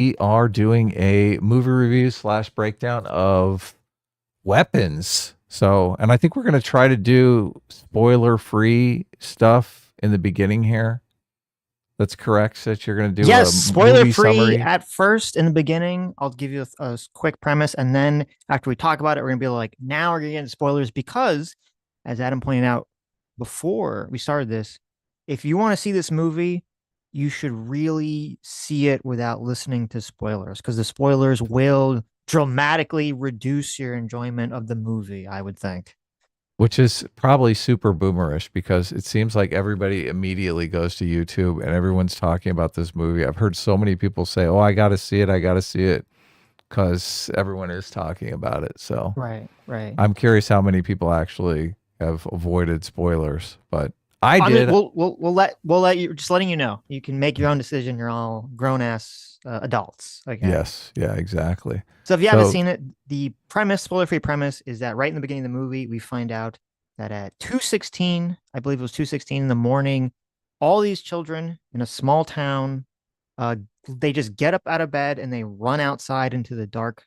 we are doing a movie review slash breakdown of Weapons. So, and I think we're going to try to do spoiler free stuff in the beginning here. That's correct. That you're going to do Yes, a spoiler movie free summary. at first in the beginning. I'll give you a quick premise, and then after we talk about it, we're gonna be like, now we're gonna get into spoilers because, as Adam pointed out before we started this, if you want to see this movie, you should really see it without listening to spoilers because the spoilers will dramatically reduce your enjoyment of the movie, I would think. Which is probably super boomerish because it seems like everybody immediately goes to YouTube and everyone's talking about this movie. I've heard so many people say, "Oh, I got to see it. I got to see it," because everyone is talking about it. So Right, right. I'm curious how many people actually have avoided spoilers, but I I mean, did. we'll let you, just letting you know. You can make your own decision. You're all grown ass adults. Okay. Yes, yeah, exactly. So if you haven't So seen it, the premise, spoiler free premise, is that right in the beginning of the movie, we find out that at 2:16, I believe it was 2:16 in the morning, all these children in a small town, uh, they just get up out of bed and they run outside into the dark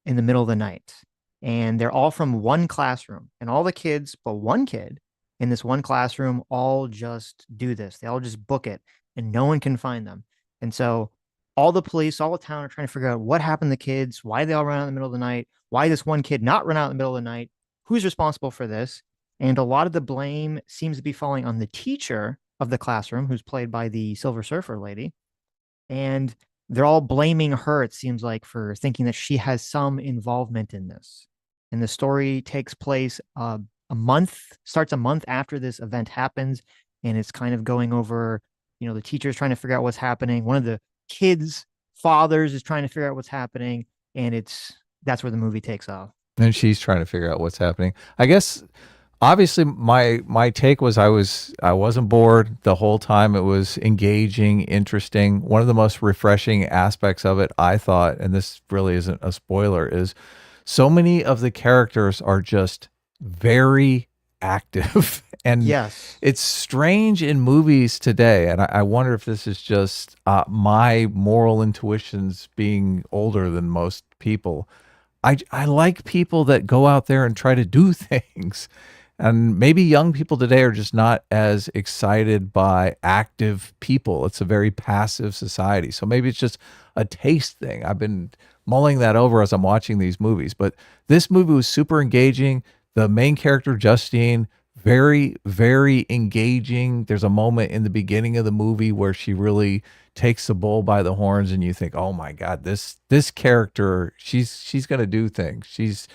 in the middle of the night. And they're all from one classroom. And all the kids, but one kid in this one classroom, all just do this. They all just book it and no one can find them. And so all the police, all the town are trying to figure out what happened to the kids, why they all run out in the middle of the night, why this one kid not run out in the middle of the night, who's responsible for this. And a lot of the blame seems to be falling on the teacher of the classroom, who's played by the Silver Surfer lady, and they're all blaming her, it seems like, for thinking that she has some involvement in this. And the story takes place starts a month after this event happens, and it's kind of going over, the teacher's trying to figure out what's happening. One of the kids' fathers is trying to figure out what's happening, and that's where the movie takes off. and she's trying to figure out what's happening. I guess obviously my take was I wasn't bored the whole time. It was engaging, interesting. One of the most refreshing aspects of it, I thought, and this really isn't a spoiler, is so many of the characters are just very active. And Yes. it's strange in movies today, and I wonder if this is just my moral intuitions being older than most people. I like people that go out there and try to do things. And maybe young people today are just not as excited by active people. It's a very passive society. So maybe it's just a taste thing. I've been mulling that over as I'm watching these movies. But this movie was super engaging. The main character, Justine, very, very engaging. There's a moment in the beginning of the movie where she really takes the bull by the horns, and you think, "Oh my God, this character, she's gonna do things. She's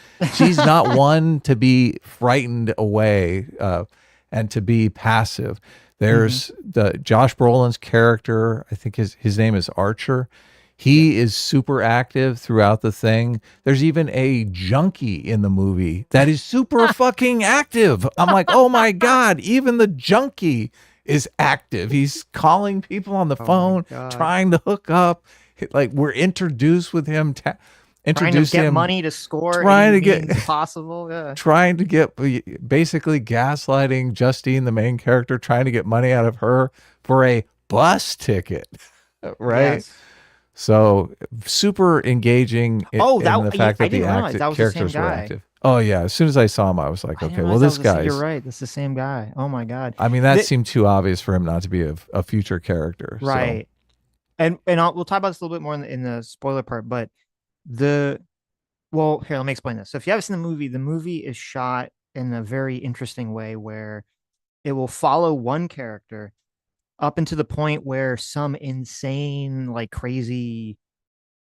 not one to be frightened away and to be passive." Mm-hmm. There's the Josh Brolin's character. I think his name is Archer. Yeah. He is super active throughout the thing. There's even a junkie in the movie that is super fucking active. I'm like, oh my God, even the junkie is active. He's calling people on the Oh my phone, God. trying to hook up. Like we're introduced with him, Trying to introduced get him, money to score any trying to get means possible. Yeah. trying to get basically gaslighting Justine, the main character, trying to get money out of her for a bus ticket, right? Yes. So super engaging Oh, in the fact I that the didn't realize that was the same characters were guy. active. Oh yeah, as soon as I saw him, I was like, I didn't okay, well realize that this was the. You're guy's. right. That's the same guy. Oh my God. I mean, that The, seemed too obvious for him not to be a future character. So right. We'll talk about this a little bit more in the spoiler part. But the well, here, let me explain this. So if you haven't seen the movie is shot in a very interesting way where it will follow one character up into the point where some insane, like crazy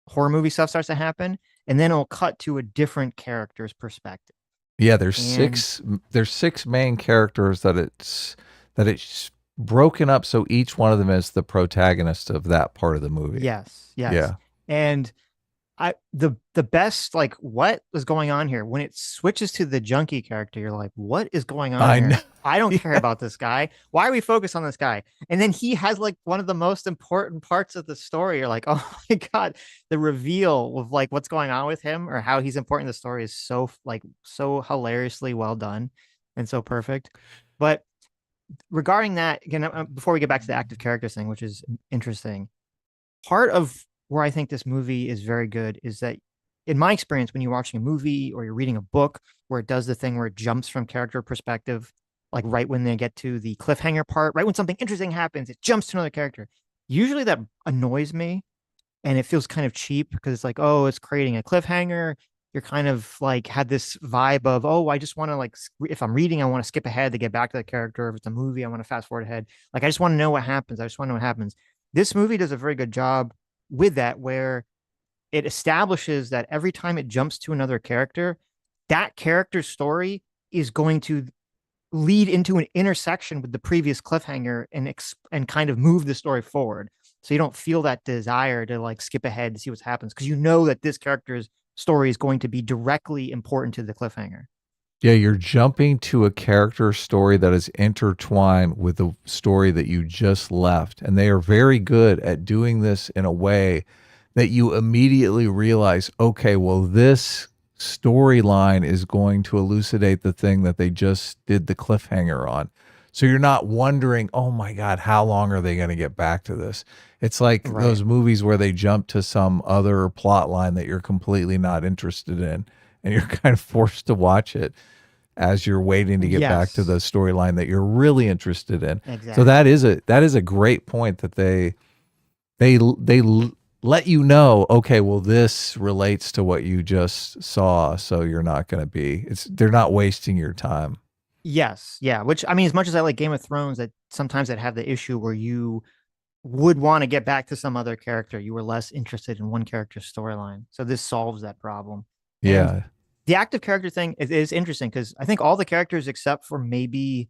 horror movie stuff starts to happen, and then it'll cut to a different character's perspective. yeah, And there's six main characters that it's broken up so each one of them is the protagonist of that part of the movie. yes, yes. Yeah, And the best, like, what is going on here? When it switches to the junkie character, you're like, what is going on I here? know. I don't care Yeah. about this guy. Why are we focused on this guy? And then he has like one of the most important parts of the story. You're like, oh my God, the reveal of like what's going on with him or how he's important in the story is so hilariously well done and so perfect. But regarding that, again, before we get back to the active characters thing, which is interesting, part of where I think this movie is very good is that, in my experience, when you're watching a movie or you're reading a book where it does the thing where it jumps from character perspective, like right when they get to the cliffhanger part, right when something interesting happens, it jumps to another character. Usually that annoys me and it feels kind of cheap because it's like, oh, it's creating a cliffhanger. You're kind of like had this vibe of, oh, I just want to like, if I'm reading, I want to skip ahead to get back to the character. If it's a movie, I want to fast forward ahead. Like, I just want to know what happens. I just want to know what happens. This movie does a very good job with that, where it establishes that every time it jumps to another character, that character's story is going to lead into an intersection with the previous cliffhanger and kind of move the story forward. So you don't feel that desire to like skip ahead to see what happens because you know that this character's story is going to be directly important to the cliffhanger. Yeah, you're jumping to a character story that is intertwined with the story that you just left. And they are very good at doing this in a way that you immediately realize, okay, well, this storyline is going to elucidate the thing that they just did the cliffhanger on. So you're not wondering, oh my God, how long are they going to get back to this? It's like Right. those movies where they jump to some other plot line that you're completely not interested in, and you're kind of forced to watch it as you're waiting to get back to the Yes, storyline that you're really interested in. So exactly. that is a great point that they let you know, okay, well, this relates to what you just saw, so you're not going to be, it's, they're not wasting your time. Yes, yeah. Which, I mean, as much as I like Game of Thrones, that sometimes I'd have the issue where you would want to get back to some other character. You were less interested in one character's storyline. So this solves that problem. And Yeah. the active character thing is interesting because I think all the characters except for maybe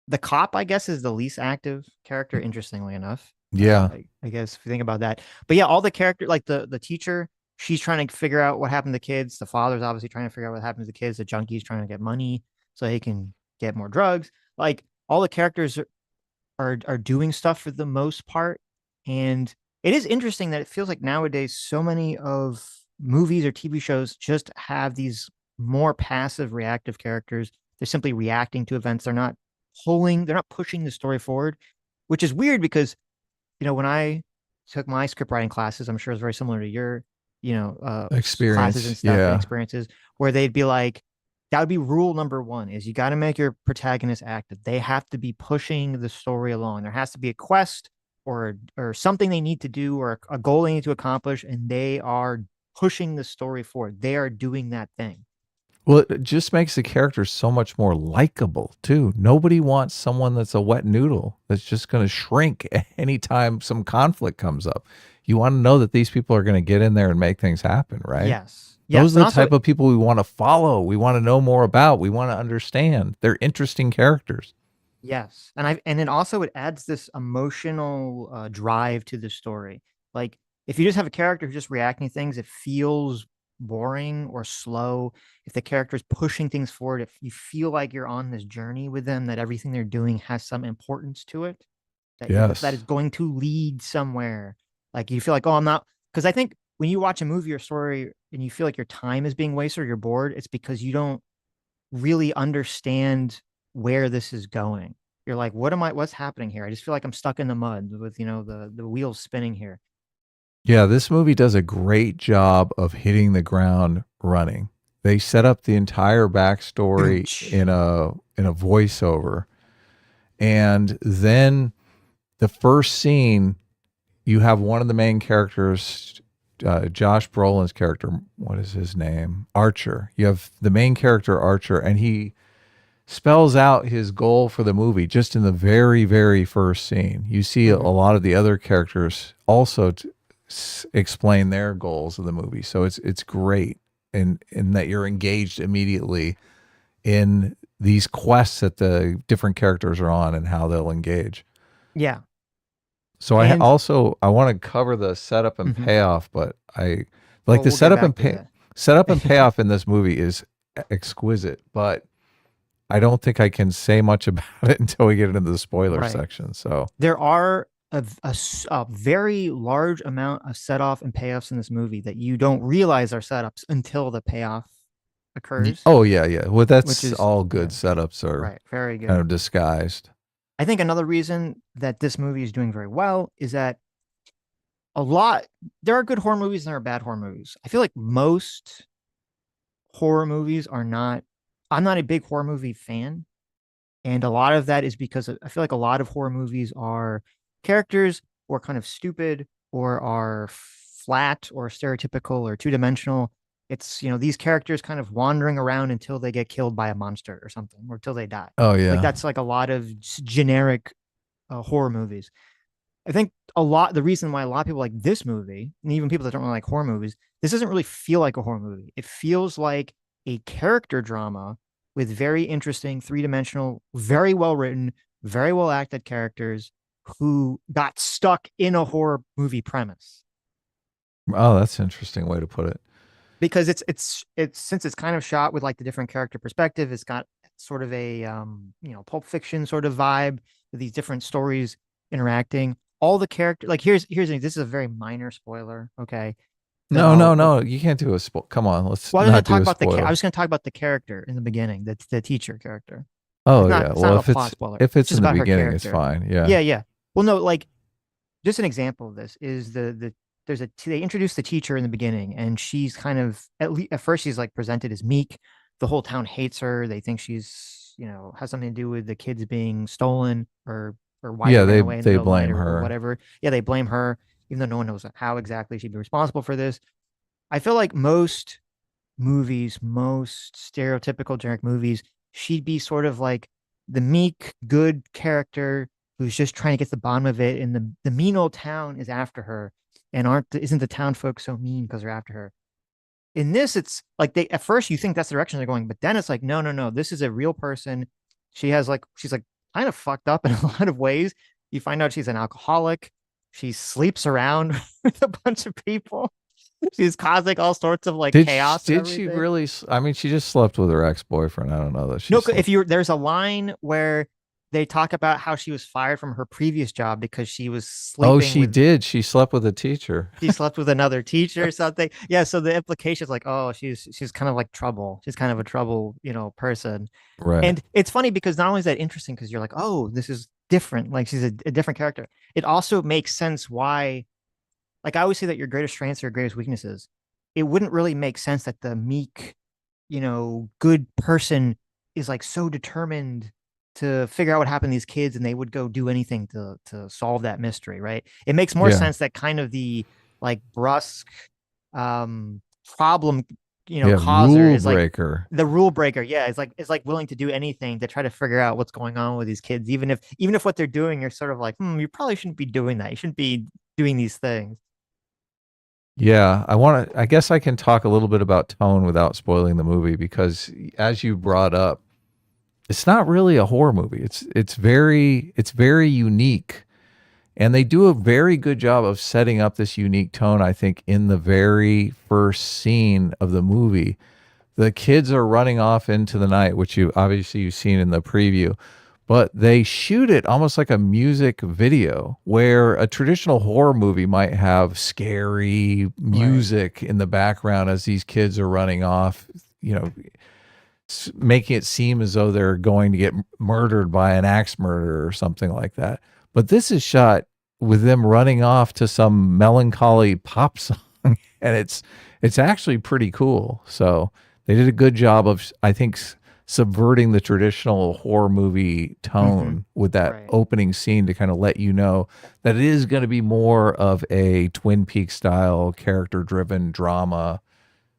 the cop, I guess, is the least active character, interestingly enough. Yeah. I guess if you think about that. But yeah, all the character, like the teacher, she's trying to figure out what happened to the kids. The father's obviously trying to figure out what happened to the kids. The junkie's trying to get money so he can get more drugs. Like all the characters are doing stuff for the most part. And it is interesting that it feels like nowadays so many of movies or TV shows just have these more passive reactive characters. They're simply reacting to events. They're not pushing the story forward, which is weird because, when I took my script writing classes, I'm sure it's very similar to your, classes and Experience. stuff and Yeah. experiences where they'd be like, that would be rule number one is you got to make your protagonist active. They have to be pushing the story along. There has to be a quest or something they need to do or a goal they need to accomplish, and they are pushing the story forward. They are doing that thing. Well, it just makes the character so much more likable too. Nobody wants someone that's a wet noodle that's just going to shrink anytime some conflict comes up. You want to know that these people are going to get in there and make things happen, right? Yes. Yes. Those are And the also, type of people we want to follow. We want to know more about. We want to understand. They're interesting characters. yes, and then also it adds this emotional drive to the story. Like if you just have a character who's just reacting to things, it feels boring or slow. If the character is pushing things forward, if you feel like you're on this journey with them, that everything they're doing has some importance to it, that is Yes. going to lead somewhere. Like you feel like, oh, I'm not, because I think when you watch a movie or story and you feel like your time is being wasted or you're bored, it's because you don't really understand where this is going. You're like, what's happening here? I just feel like I'm stuck in the mud with, the wheels spinning here. Yeah, this movie does a great job of hitting the ground running. They set up the entire backstory in a voiceover, and then the first scene, you have one of the main characters, Josh Brolin's character. What is his name? Archer. You have the main character Archer, and he spells out his goal for the movie just in the very, very first scene. You see a Mhm. lot of the other characters also explain their goals of the movie, so it's great in that you're engaged immediately in these quests that the different characters are on and how they'll engage. Yeah. So And I want to cover the setup and mhm. payoff, but I like Well, the we'll get back to setup and that. payoff in this movie is exquisite, but I don't think I can say much about it until we get into the spoiler Right. section. So There are a very large amount of set off and payoffs in this movie that you don't realize are setups until the payoff occurs, oh yeah, yeah. Well, which that's is, all good yeah, setups are right, very kind good. of disguised. I think another reason that this movie is doing very well is that a lot. There are good horror movies and there are bad horror movies. I feel like most horror movies are not. I'm not a big horror movie fan, and a lot of that is because I feel like a lot of horror movies are characters or kind of stupid or are flat or stereotypical or two-dimensional. It's, these characters kind of wandering around until they get killed by a monster or something, or until they die. Oh Like yeah. that's like a lot of generic horror movies. I think the reason why a lot of people like this movie, and even people that don't really like horror movies, this doesn't really feel like a horror movie. It feels like a character drama with very interesting, three-dimensional, very well written, very well acted characters who got stuck in a horror movie premise. Oh, that's an interesting way to put it. Because it's since it's kind of shot with like the different character perspective, it's got sort of a Pulp Fiction sort of vibe with these different stories interacting. All the character, like this is a very minor spoiler, okay? That No, no, I'll no. You can't do a spoil. Come on, let's well, I was going not to talk do a about I spoiler. was going to talk about the character in the beginning, the teacher character. Oh yeah. It's Well, not a plot spoiler. if It's it's just in the about her beginning, it's character. fine. Yeah. Yeah, yeah. Well, no, like just an example of this is they introduce the teacher in the beginning, and she's kind of at first she's like presented as meek. The whole town hates her. They think she's has something to do with the kids being stolen or why they Yeah, ran away in the they middle of the night blame or her. whatever. Yeah, they blame her, even though no one knows how exactly she'd be responsible for this. I feel like most stereotypical generic movies, she'd be sort of like the meek, good character who's just trying to get to the bottom of it, and the mean old town is after her, and isn't the town folk so mean because they're after her? In this, it's like they at first you think that's the direction they're going, but then it's like no, no, no, this is a real person. She's like kind of fucked up in a lot of ways. You find out she's an alcoholic. She sleeps around with a bunch of people. She's causing all sorts of like chaos and Did she everything. really? I mean, she just slept with her ex boyfriend. I don't know that she No, slept. if you there's a line where they talk about how she was fired from her previous job because she was Oh, sleeping she with did. She slept with a teacher. she slept with another teacher or something. Yeah, so the implication is like, oh, she's kind of like trouble. She's kind of a trouble, person. Right. And it's funny because not only is that interesting because you're like, oh, this is different. Like she's a different character. It also makes sense why, like I always say that your greatest strengths are your greatest weaknesses. It wouldn't really make sense that the meek, good person is like so determined to figure out what happened to these kids and they would go do anything to solve that mystery, right? It makes more Yeah. sense that kind of the like brusque um problem, Yeah. causer Rule is like breaker. the rule breaker. Yeah, it's like willing to do anything to try to figure out what's going on with these kids, even if what they're doing, you're sort of like, you probably shouldn't be doing that. You shouldn't be doing these things. Yeah, I guess I can talk a little bit about tone without spoiling the movie because as you brought up, it's not really a horror movie. It's very unique. And they do a very good job of setting up this unique tone, I think, in the very first scene of the movie. The kids are running off into the night, which you've seen in the preview, but they shoot it almost like a music video where a traditional horror movie might have scary Right. music in the background as these kids are running off, you know, making it seem as though they're going to get murdered by an axe murderer or something like that. But this is shot with them running off to some melancholy pop song, and it's actually pretty cool. So they did a good job of, I think, subverting the traditional horror movie Mm-hmm. tone with that Right. opening scene to kind of let you know that it is going to be more of a Twin Peaks style character driven drama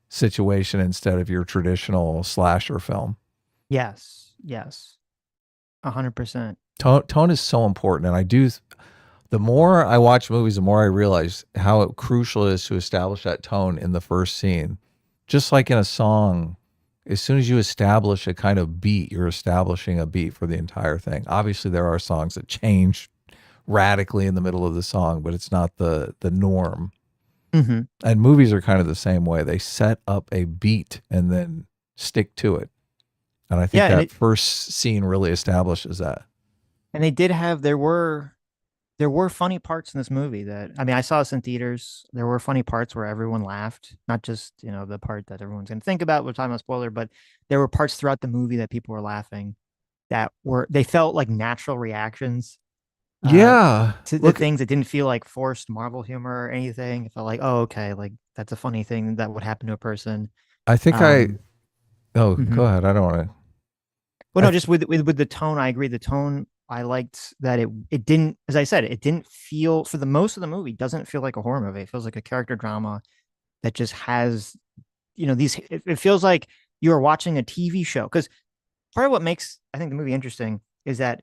situation instead of your traditional slasher film. Yes. Yes. 100%. Tone is so important, and the more I watch movies, the more I realize how crucial it is to establish that tone in the first scene. Just like in a song, as soon as you establish a kind of beat, you're establishing a beat for the entire thing. Obviously, there are songs that change radically in the middle of the song, but it's not the norm. Mm-hmm. And movies are kind of the same way. They set up a beat and then stick to it. And I think Yeah, that first scene really establishes that. and they did have there were funny parts in this movie that I mean I saw this in theaters. There were funny parts where everyone laughed, not just the part that everyone's going to think about. We're talking about spoiler, but there were parts throughout the movie that people were laughing that were they felt like natural reactions. Uh, Yeah. to the Look, things that didn't feel like forced Marvel humor or anything. It felt like, oh, okay, like that's a funny thing that would happen to a person. I think Um, oh, go mhm. ahead. I don't want to. Well, I no, th- just with the tone, I agree. The tone, I liked that it didn't, as I said, it didn't feel for the most of the movie doesn't feel like a horror movie. It feels like a character drama that just has, these. It feels like you are watching a TV show because part of what makes I think the movie interesting is that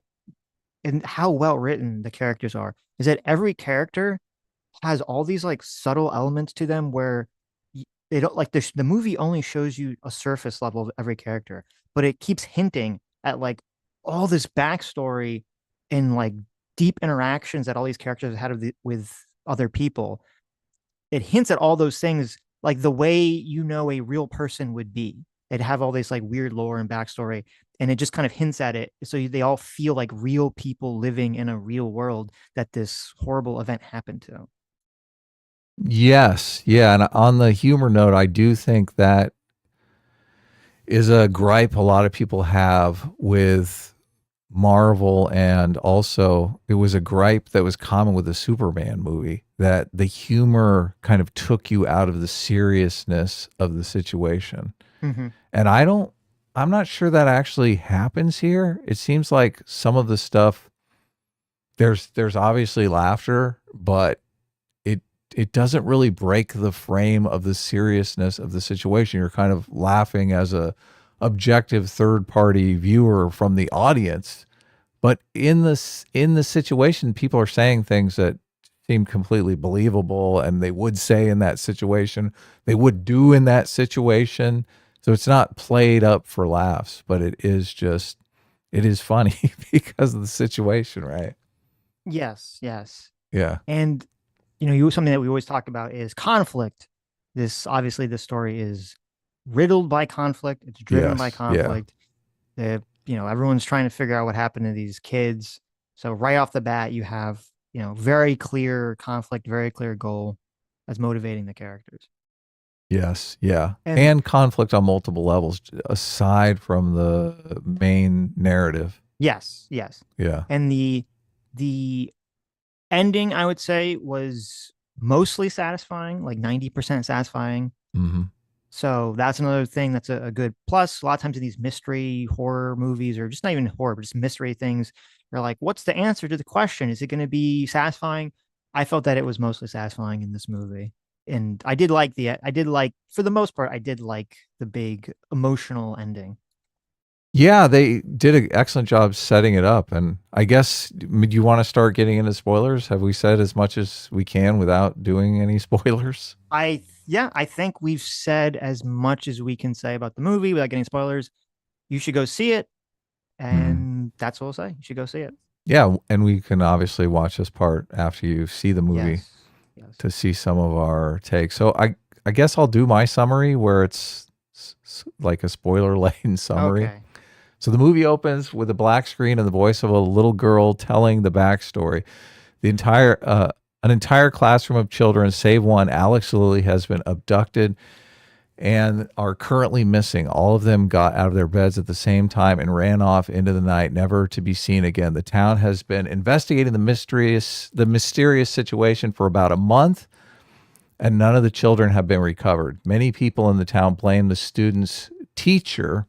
and how well written the characters are is that every character has all these like subtle elements to them where they don't like the movie only shows you a surface level of every character, but it keeps hinting at like all this backstory and like deep interactions that all these characters had with other people. It hints at all those things like the way a real person would be. They'd have all this like weird lore and backstory, and it just kind of hints at it. So they all feel like real people living in a real world that this horrible event happened to. yes. Yeah. And on the humor note, I do think that is a gripe a lot of people have with Marvel, and also it was a gripe that was common with the Superman movie that the humor kind of took you out of the seriousness of the situation. Mm-hmm. And I'm not sure that actually happens here. It seems like some of the stuff there's obviously laughter, but it it doesn't really break the frame of the seriousness of the situation. You're kind of laughing as a objective third party viewer from the audience, but in the situation, people are saying things that seem completely believable, and they would say in that situation, they would do in that situation. So it's not played up for laughs, but it is funny because of the situation, right? Yes, yes. Yeah. And you something that we always talk about is conflict. This obviously this story is riddled by conflict. It's driven by Yes. Yeah. conflict. Everyone's trying to figure out what happened to these kids. So right off the bat, you have, very clear conflict, very clear goal that's motivating the characters. Yes. Yeah. And And conflict on multiple levels aside from the main narrative. yes, yes. Yeah. And the ending, I would say, was mostly satisfying, like 90% satisfying. Hmm. So that's another thing that's a good plus. A lot of times in these mystery horror movies, or just not even horror, but just mystery things, you're like, what's the answer to the question? Is it going to be satisfying? I felt that it was mostly satisfying in this movie. And for the most part, I did like the big emotional ending. Yeah, they did an excellent job setting it up. And I guess, do you want to start getting into spoilers? Have we said as much as we can without doing any spoilers? Yeah, I think we've said as much as we can say about the movie without getting spoilers. You should go see it. Mhm. And that's what we'll say. You should go see it. Yeah, and we can obviously watch this part after you see the movie Yes. Yes. to see some of our takes. So I guess I'll do my summary where it's like a spoiler laden summary. Okay. So the movie opens with a black screen and the voice of a little girl telling the backstory. The entire an entire classroom of children, save one, Alex Lilly, has been abducted and are currently missing. All of them got out of their beds at the same time and ran off into the night, never to be seen again. The town has been investigating the mysterious situation for about a month, and none of the children have been recovered. Many people in the town blame the student's teacher.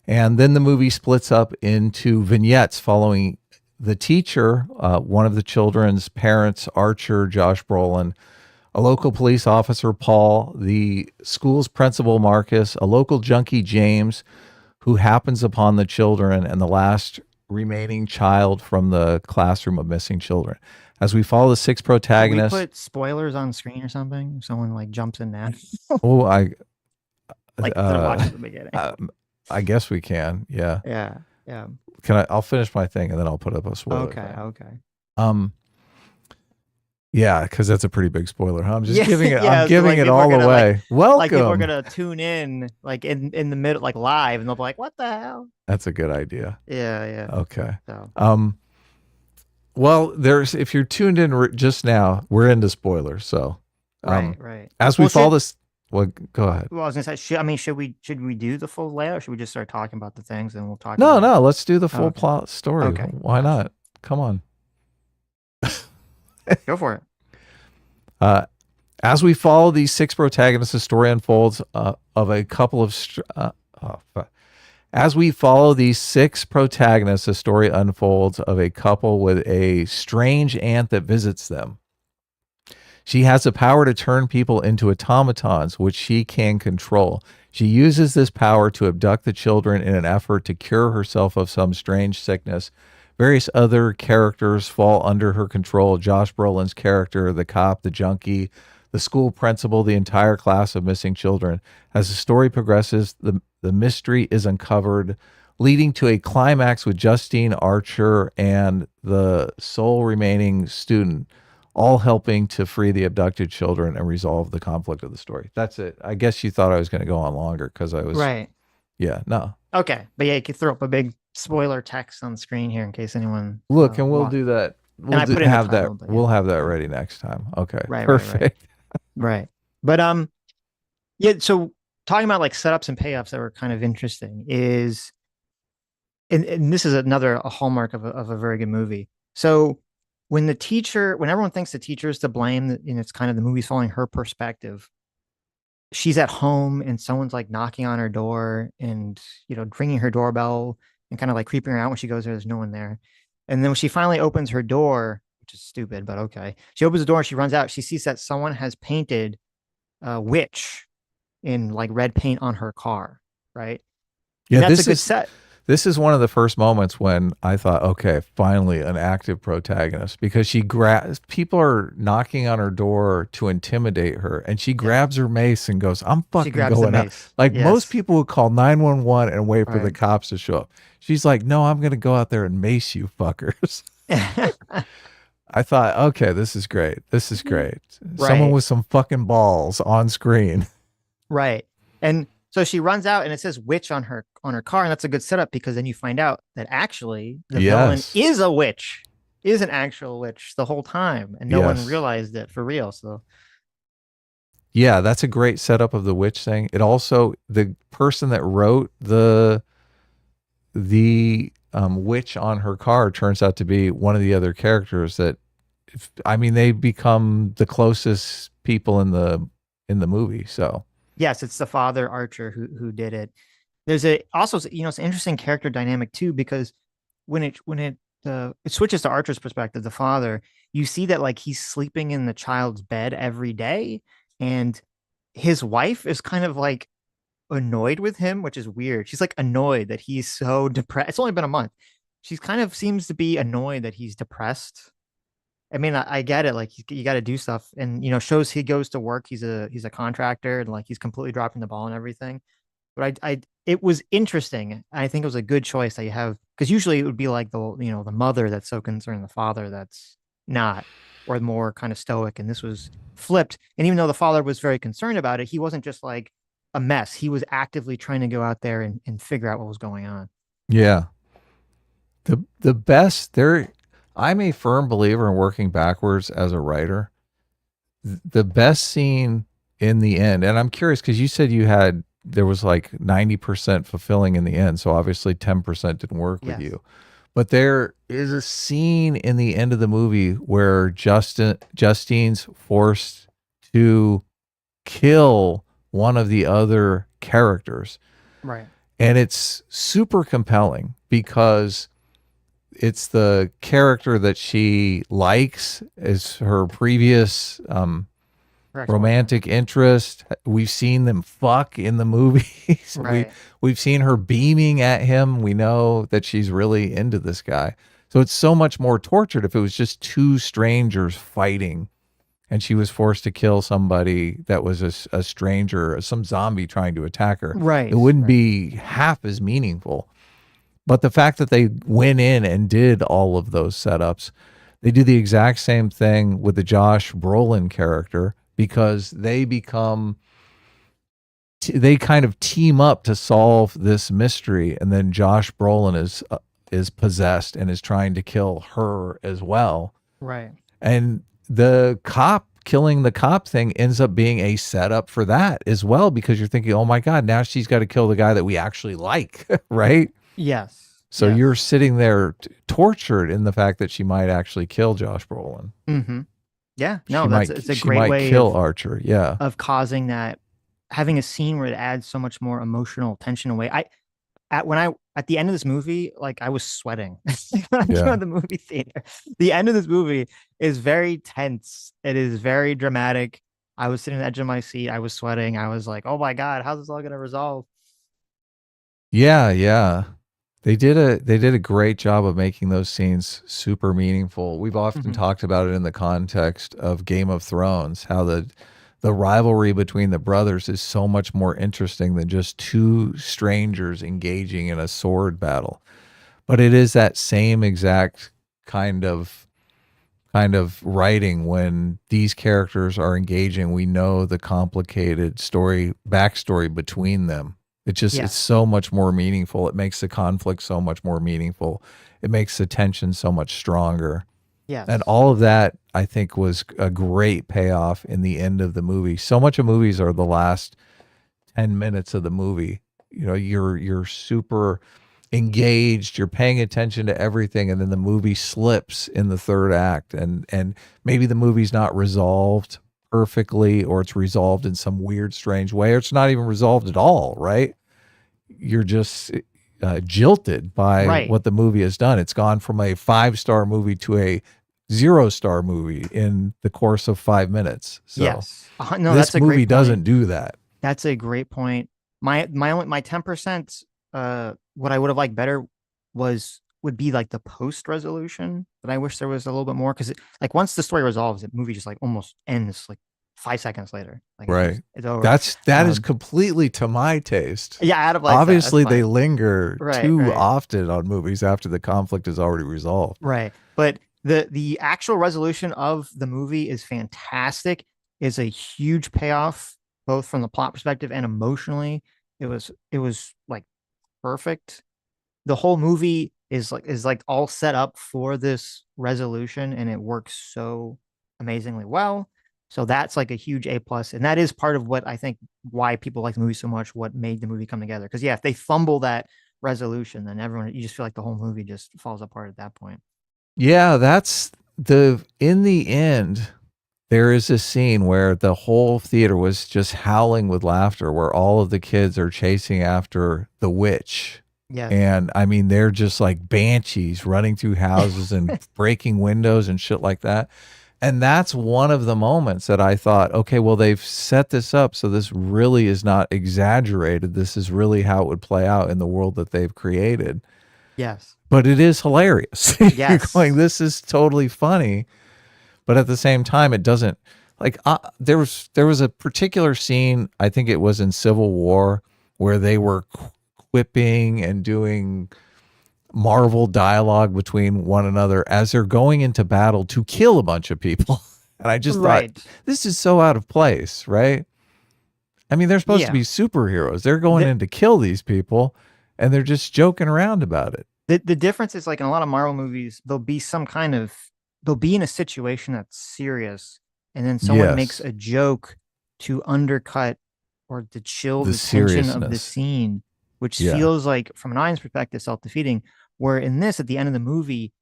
And then the movie splits up into vignettes following the teacher, one of the children's parents, Archer, Josh Brolin, a local police officer, Paul, the school's principal, Marcus, a local junkie, James, who happens upon the children, and the last remaining child from the classroom of missing children. As we follow the six Should we protagonists, put spoilers on screen or something? If someone like jumps in now, oh, I, like instead of watching the beginning. uh, I guess we can, yeah. Yeah. Yeah. I'll finish my thing and then I'll put up a spoiler Okay. thing. Okay. Um, yeah, because that's a pretty big spoiler, huh? I'm just Yeah. giving it. Yeah. I'm So giving like it people are all gonna away. like people are Welcome. gonna tune in like in the middle like live and they'll be like, what the hell? That's a good idea. Yeah. Yeah. Okay. So Well, there's if you're tuned in just now, we're into spoilers. So, right. Right. as we Well, follow this, well, go ahead. Well, I was gonna say, should we do the full layout? Or should we just start talking about the things and we'll talk No, about? no, let's do the full Okay. plot story. Okay. Why Gotcha. not? Come on. Go for it. Uh, as we follow these six protagonists, the story unfolds of a couple of. As we follow these six protagonists, the story unfolds of a couple with a strange aunt that visits them. She has the power to turn people into automatons, which she can control. She uses this power to abduct the children in an effort to cure herself of some strange sickness. Various other characters fall under her control. Josh Brolin's character, the cop, the junkie, the school principal, the entire class of missing children. As the story progresses, the mystery is uncovered, leading to a climax with Justine Archer and the sole remaining student, all helping to free the abducted children and resolve the conflict of the story. That's it. I guess you thought I was going to go on longer because I was. Right. Yeah, no. Okay. But yeah, you could throw up a big spoiler text on the screen here in case anyone. Look, and we'll do that. And I put in the have title, that. but yeah. We'll have that ready next time. Okay. Right, Perfect. Right. But yeah, so talking about like setups and payoffs that were kind of interesting is, and this is a hallmark of a very good movie. So when everyone thinks the teacher is to blame, and it's kind of the movie's following her perspective, she's at home and someone's like knocking on her door and, ringing her doorbell and kind of like creeping her out when she goes there's no one there. And then when she finally opens her door, which is stupid, but okay. She opens the door and she runs out. She sees that someone has painted witch in like red paint on her car, right? Yeah, and that's a good set. This is one of the first moments when I thought, okay, finally an active protagonist, because people are knocking on her door to intimidate her, and she grabs her mace and goes, "I'm fucking going out." Like most people would call 911 and wait for the cops to show up. She's like, "No, I'm going to go out there and mace you fuckers." I thought, okay, this is great. This is great. Right. Someone with some fucking balls on screen. Right. And so she runs out and it says witch on her car. And that's a good setup because then you find out that actually the villain is a witch, is an actual witch the whole time. And no one realized it for real. So yeah, that's a great setup of the witch thing. It also, the person that wrote the witch on her car turns out to be one of the other characters that, they become the closest people in the movie. So yes, it's the father Archer who did it. There's also it's an interesting character dynamic too, because when it switches to Archer's perspective, the father, you see that like he's sleeping in the child's bed every day, and his wife is kind of like annoyed with him, which is weird. She's like annoyed that he's so depressed. It's only been a month. She's kind of seems to be annoyed that he's depressed. I get it. Like you got to do stuff, and shows he goes to work. He's a contractor, and like he's completely dropping the ball and everything. But it was interesting. I think it was a good choice that you have, because usually it would be like the mother that's so concerned, the father that's not, or more kind of stoic. And this was flipped. And even though the father was very concerned about it, he wasn't just like a mess. He was actively trying to go out there and figure out what was going on. Yeah. The best there. I'm a firm believer in working backwards as a writer. The best scene in the end, and I'm curious because you said there was like 90% fulfilling in the end, so obviously 10% didn't work with you. But there is a scene in the end of the movie where Justine's forced to kill one of the other characters. Right. And it's super compelling because it's the character that she likes as her previous romantic interest. We've seen them fuck in the movies. Right. We've seen her beaming at him. We know that she's really into this guy. So it's so much more tortured if it was just two strangers fighting and she was forced to kill somebody that was a stranger, some zombie trying to attack her. Right. It wouldn't be half as meaningful. But the fact that they went in and did all of those setups, they do the exact same thing with the Josh Brolin character, because they kind of team up to solve this mystery, and then Josh Brolin is possessed and is trying to kill her as well. Right. And the cop killing the cop thing ends up being a setup for that as well, because you're thinking, oh my God, now she's got to kill the guy that we actually like, right? Yes. So you're Yes. sitting there tortured in the fact that she might actually kill Josh Brolin. Mm-hmm. Yeah. She No, that's might it's a she great might way kill Archer. Yeah. of causing that, having a scene where it adds so much more emotional tension away. At the end of this movie, like I was sweating when I came out Yeah. of the movie theater. The end of this movie is very tense. It is very dramatic. I was sitting on the edge of my seat. I was sweating. I was like, "Oh my God, how's this all gonna resolve?" Yeah, yeah. They did a great job of making those scenes super meaningful. We've often Mhm. talked about it in the context of Game of Thrones, how the rivalry between the brothers is so much more interesting than just two strangers engaging in a sword battle. But it is that same exact kind of kind of writing when these characters are engaging. We know the complicated story backstory between them. It's Yes. so much more meaningful. It makes the conflict so much more meaningful. It makes the tension so much stronger. And Yes. all of that I think was a great payoff in the end of the movie. So much of movies are the last 10 minutes of the movie. You know, you're super engaged, you're paying attention to everything, and then the movie slips in the third act, and maybe the movie's not resolved perfectly, or it's resolved in some weird strange way, or it's not even resolved at all, right? You're just jilted by Right. what the movie has done. It's gone from a 5-star movie to a 0-star movie in the course of 5 minutes. So Yes. No, that's this a movie great point. doesn't do that. That's a great point. My 10%, what I would have liked better would be like the post resolution, but I wish there was a little bit more, because like once the story resolves, the movie just like almost ends like 5 seconds later. Like Right. it's over. That is Um completely to my taste. yeah, Adam likes that. That's Obviously, they fine. linger Right, too right. often on movies after the conflict is already resolved. Right. But the actual resolution of the movie is fantastic. Is a huge payoff, both from the plot perspective and emotionally. It was like perfect. The whole movie is like all set up for this resolution, and it works so amazingly well. So that's like a huge A plus, and that is part of what I think why people like the movie so much, what made the movie come together. Because yeah, if they fumble that resolution, then everyone, you just feel like the whole movie just falls apart at that point. Yeah, that's the in the end, there is a scene where the whole theater was just howling with laughter, where all of the kids are chasing after the witch. Yes. And I mean, they're just like banshees running through houses and breaking windows and shit like that. And that's one of the moments that I thought, okay, well, they've set this up so this really is not exaggerated. This is really how it would play out in the world that they've created. Yes. But it is hilarious. You're going, Yes. this is totally funny, but at the same time, it doesn't like there was a particular scene, I think it was in Civil War, where they were quipping and doing Marvel dialogue between one another as they're going into battle to kill a bunch of people. And I just thought, Right. this is so out of place, right? I mean, they're supposed to Yeah. be superheroes. They're going The in to kill these people, and they're just joking around about it. the difference is, like, in a lot of Marvel movies, they'll be in a situation that's serious, and then someone makes Yes, a joke to undercut or to chill the the tension of the seriousness. scene, which Yeah, feels like, from an audience perspective, self-defeating. Where in this, at the end of the movie,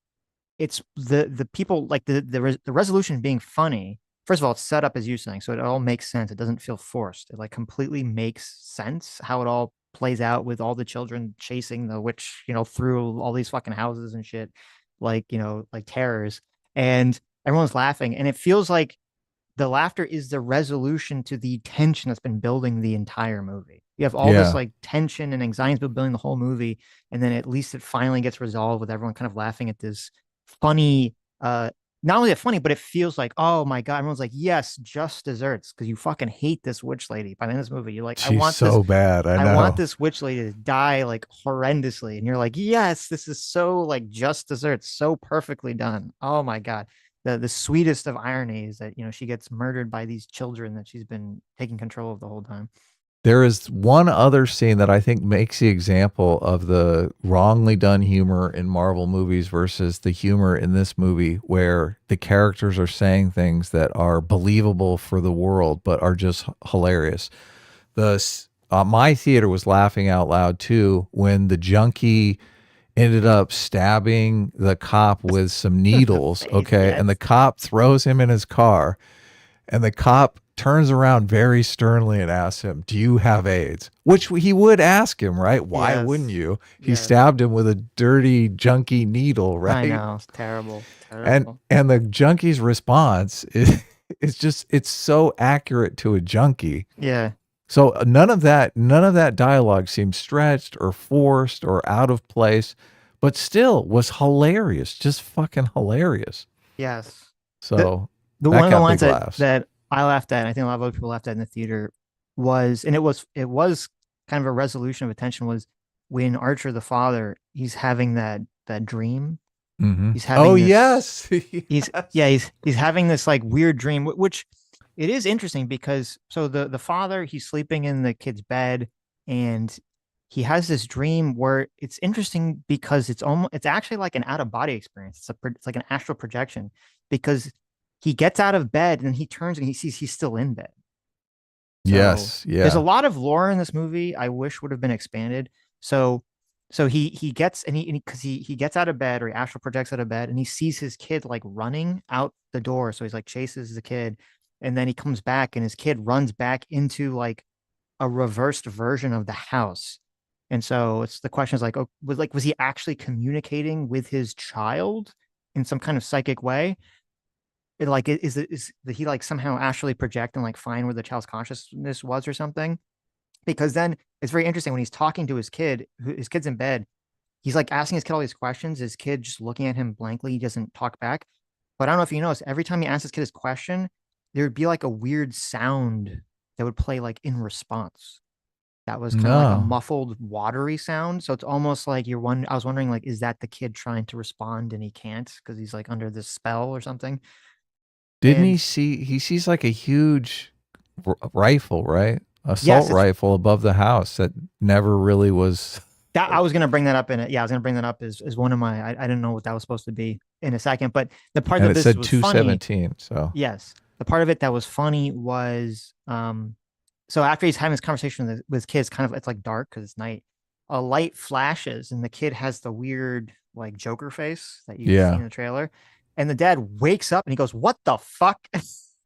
it's the people, like, the resolution being funny. First of all, it's set up as you saying, so it all makes sense. It doesn't feel forced. It like completely makes sense how it all plays out, with all the children chasing the witch, through all these fucking houses and shit, like, like terrors, and everyone's laughing, and it feels like the laughter is the resolution to the tension that's been building the entire movie. You have all this yeah. like tension and anxiety has been building the whole movie, and then at least it finally gets resolved with everyone kind of laughing at this funny, not only that funny, but it feels like, oh my God, everyone's like, yes, just desserts, because you fucking hate this witch lady. By the end of this movie, you're like, She's so bad. I I want know. this witch lady to die like horrendously. And you're like, yes, this is so like just desserts, so perfectly done. Oh my God. The sweetest of irony is that, she gets murdered by these children that she's been taking control of the whole time. There is one other scene that I think makes the example of the wrongly done humor in Marvel movies versus the humor in this movie, where the characters are saying things that are believable for the world but are just hilarious. My theater was laughing out loud too when the junkie ended up stabbing the cop with some The needles. face, Okay. And the yes. cop throws him in his car. And the cop turns around very sternly and asks him, "Do you have AIDS?" Which he would ask him, right? Why wouldn't Yes. you? He Yes. stabbed him with a dirty, junky needle, I right? know. It's terrible. And Terrible. and the junkie's response is it's just it's so accurate to a junkie. Yeah. So none of that dialogue seemed stretched or forced or out of place, but still was hilarious, just fucking hilarious. Yes. The So the that one of the got lines big that laughs. that I laughed at, and I think a lot of other people laughed at in the theater was, and it was kind of a resolution of attention, was when Archer the father, he's having that dream. He's Oh having this yes, he's yes. yeah, he's having this like weird dream, which it is interesting because so the father, he's sleeping in the kid's bed, and he has this dream where it's interesting because it's actually like an out of body experience. It's like an astral projection because he gets out of bed and he turns and he sees he's still in bed. So Yes, there's a yeah. lot of lore in this movie I wish would have been expanded. So he gets and he because he gets out of bed, or he astral projects out of bed, and he sees his kid like running out the door. So he's like chases the kid, and then he comes back and his kid runs back into like a reversed version of the house. And so it's the question is like, oh, was he actually communicating with his child in some kind of psychic way? Like is did he like somehow actually project and like find where the child's consciousness was or something? Because then it's very interesting when he's talking to his kid's in bed, he's like asking his kid all these questions, his kid just looking at him blankly, he doesn't talk back. But I don't know if you notice, every time he asks his kid his question, there would be like a weird sound that would play like in response. That was kind of like a No. muffled, watery sound. So it's almost like I was wondering, like, is that the kid trying to respond and he can't because he's like under this spell or something? Didn't And he sees like a huge rifle, right? yes, Assault it's rifle above the house that never really was that I was gonna bring that up in it. Yeah, I was gonna bring that up as one of my. I didn't know what that was supposed to be in a second, but the part and of it this said was funny. 217, so Yes, the part of it that was funny was so after he's having this conversation with his kids, kind of it's like dark because it's night. A light flashes and the kid has the weird like Joker face that you've seen yeah. in the trailer, and the dad wakes up and he goes, "What the fuck?"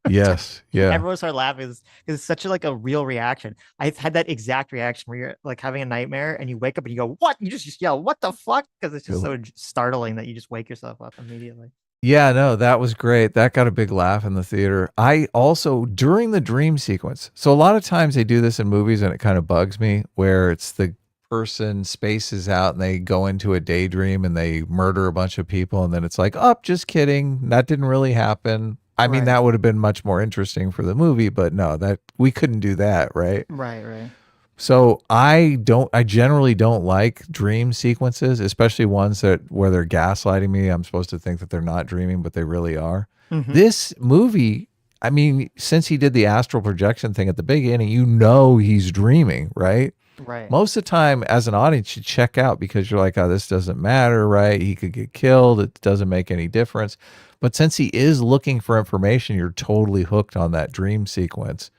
Yes, yeah. Everyone started laughing. It's such a like a real reaction. I've had that exact reaction where you're like having a nightmare and you wake up and you go, "What?" You just yell, "What the fuck?" Because it's just so startling that you just wake yourself up immediately. Yeah, no, that was great. That got a big laugh in the theater. I also, during the dream sequence, so a lot of times they do this in movies and it kind of bugs me where it's the person spaces out and they go into a daydream and they murder a bunch of people. And then it's like, oh, just kidding. That didn't really happen. I mean, Right, that would have been much more interesting for the movie, but no, that we couldn't do that, right? right, right. So I generally don't like dream sequences, especially ones that where they're gaslighting me. I'm supposed to think that they're not dreaming, but they really are. Hmm. This movie, I mean, since he did the astral projection thing at the beginning, you know he's dreaming, right? Right. Most of the time, as an audience, you check out because you're like, oh, this doesn't matter, right? He could get killed. It doesn't make any difference. But since he is looking for information, you're totally hooked on that dream sequence.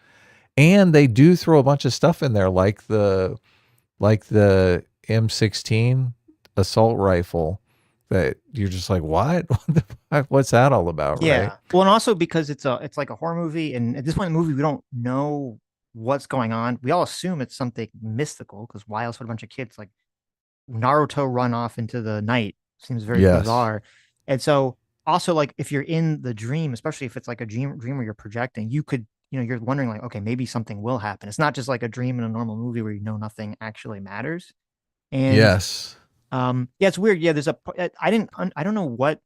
And they do throw a bunch of stuff in there like the M16 assault rifle that you're just like, what? What the fuck? What's that all about, right? Yeah. Well, and also because it's like a horror movie, and at this point in the movie, we don't know what's going on. We all assume it's something mystical because why else would a bunch of kids like Naruto run off into the night? Seems very Yes. bizarre. And so also like if you're in the dream, especially if it's like a dream where you're projecting, you could, you're wondering like, okay, maybe something will happen. It's not just like a dream in a normal movie where you know nothing actually matters. And Yes. yeah, it's weird. Yeah, there's a I don't know what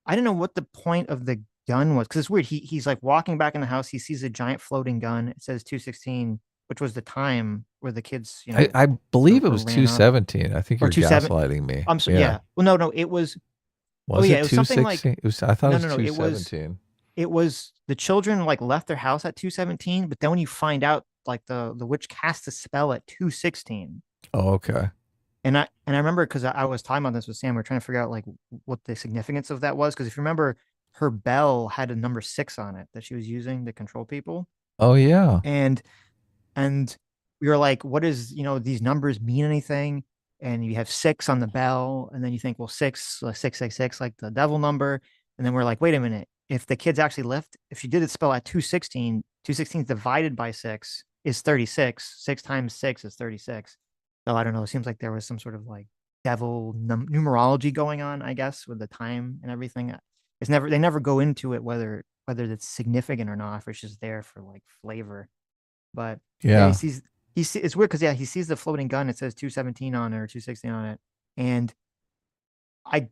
I didn't know what the point of the gun was because it's weird. He's like walking back in the house. He sees a giant floating gun. It says 216, which was the time where the kids, I believe it were was ran up, 217. I think or you're 27. gaslighting me. I'm so Yeah. yeah. Well, no, it was. Oh Was yeah, it it was something like 216? I thought it no, was no, no. It was the children like left their house at 217, but then when you find out like the witch cast a spell at 216. Oh, okay. And I remember because I was talking about this with Sam. We are trying to figure out like what the significance of that was. Because if you remember, her bell had a number 6 on it that she was using to control people. Oh, yeah. And we were like, what is, these numbers mean anything? and you have six on the bell, and then you think, well, six, 666, like the devil number. And then we're like, wait a minute. If the kids actually left, if you did it spell at 216, 216 divided by six is 36. Six times six is 36. So I don't know. It seems like there was some sort of like devil numerology going on, I guess, with the time and everything. It's never, they never go into it whether it's significant or not, if it's just there for like flavor. But yeah, Yeah. it's weird because yeah, he sees the floating gun. It says 217 on it or 216 on it, and I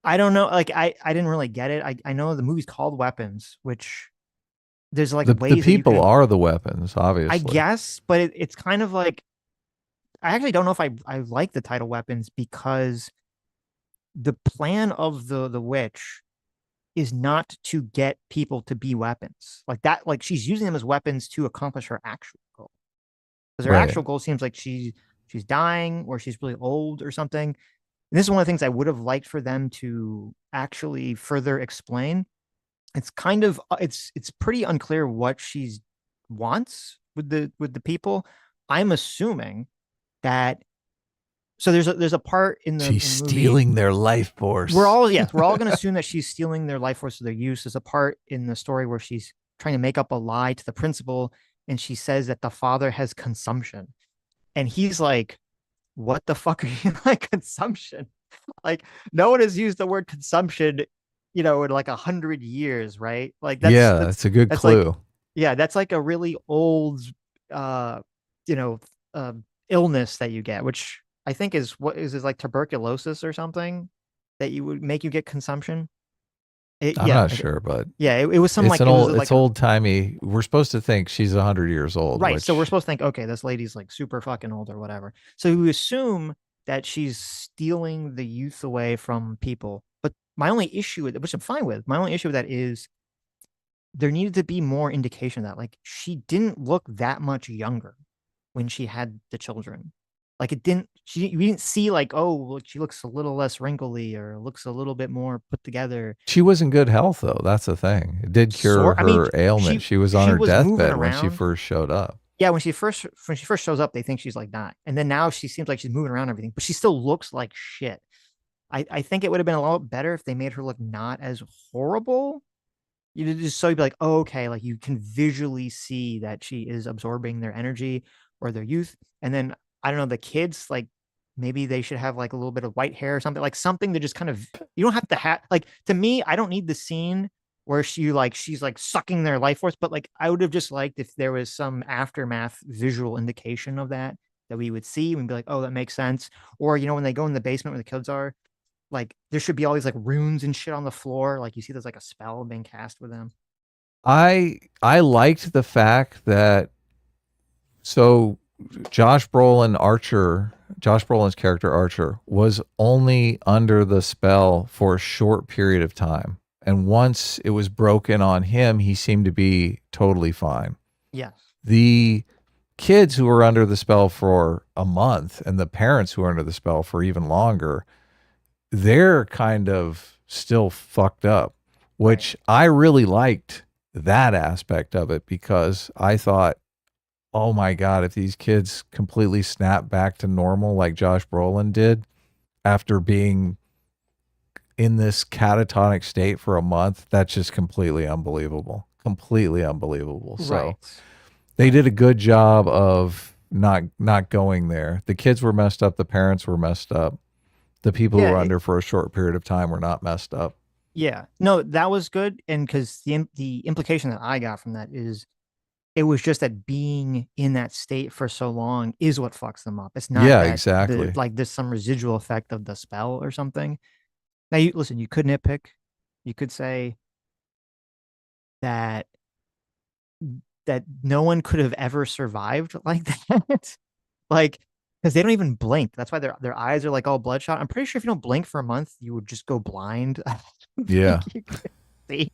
I don't know. Like I didn't really get it. I know the movie's called Weapons, which there's like The ways that you people can, are the weapons, I obviously. guess, but it's kind of like I actually don't know if I like the title Weapons because the plan of the witch is not to get people to be weapons like that. Like she's using them as weapons to accomplish her actual goal. Because her Right. actual goal seems like she's dying or she's really old or something. And this is one of the things I would have liked for them to actually further explain. It's kind of it's pretty unclear what she wants with the people. I'm assuming that so there's a part She's in the movie stealing their life force. we're all going to assume that she's stealing their life force for their use. There's a part in the story where she's trying to make up a lie to the principal, and she says that the father has consumption, and he's like, "What the fuck are you like consumption? Like no one has used the word consumption, in like 100 years, right? Like Yeah, that's a good that's like clue. yeah, that's like a really old uh you know uh illness that you get, which I think is like tuberculosis or something that you would make you get consumption. It, I'm yeah, not sure, but yeah, it was some like it was it's like old timey. We're supposed to think she's 100 years old, right. So we're which supposed to think, okay, this lady's like super fucking old or whatever. So we assume that she's stealing the youth away from people. But my only issue with it, which I'm fine with, my only issue with that is there needed to be more indication of that. Like she didn't look that much younger when she had the children. Like it didn't we didn't see like, oh, look, she looks a little less wrinkly or looks a little bit more put together. she was in good health though. That's the thing. It did cure I mean, her ailment. she She was on she her was moving deathbed when she around. first showed up. Yeah, when she first shows up, they think she's like not. And then now she seems like she's moving around and everything, but she still looks like shit. I think it would have been a lot better if they made her look not as horrible. You just so you'd be like, oh, okay, like you can visually see that she is absorbing their energy or their youth. And then I don't know, the kids, like maybe they should have like a little bit of white hair or something, like something to just kind of you don't have to have like to me, I don't need the scene where she's like sucking their life force, but like I would have just liked if there was some aftermath visual indication of that we would see and be like, oh, that makes sense. Or when they go in the basement where the kids are, like there should be all these like runes and shit on the floor. Like you see there's like a spell being cast with them. I liked the fact that so Josh Brolin's character Archer was only under the spell for a short period of time. And once it was broken on him, he seemed to be totally fine. Yes. The kids who were under the spell for a month and the parents who were under the spell for even longer, they're kind of still fucked up, Right. which I really liked that aspect of it because I thought, oh my God, if these kids completely snap back to normal like Josh Brolin did after being in this catatonic state for a month, that's just completely unbelievable. Completely unbelievable. So Right. they did a good job of not going there. The kids were messed up, the parents were messed up. The people who Yeah. were under for a short period of time were not messed up. Yeah. No, that was good. And because the implication that I got from that is it was just that being in that state for so long is what fucks them up. It's not Yeah, that exactly. there's some residual effect of the spell or something. Now you listen, you could nitpick. You could say that no one could have ever survived like that. Like, because they don't even blink. That's why their eyes are like all bloodshot. I'm pretty sure if you don't blink for a month, you would just go blind. I don't think Yeah. you could see.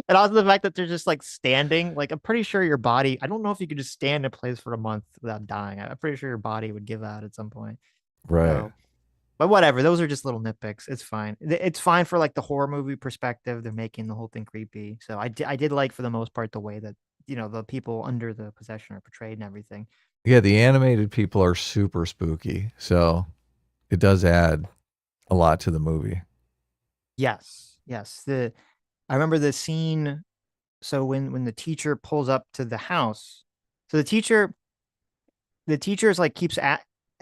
And also the fact that they're just like standing, like I'm pretty sure your body, I don't know if you could just stand in place for a month without dying. I'm pretty sure your body would give out at some point. Right. So, but whatever, those are just little nitpicks. It's fine. It's fine for like the horror movie perspective. They're making the whole thing creepy. So I did like for the most part the way that the people under the possession are portrayed and everything. Yeah, the animated people are super spooky, so it does add a lot to the movie. Yes, yes. I remember the scene. So when the teacher pulls up to the house, so the teacher is like keeps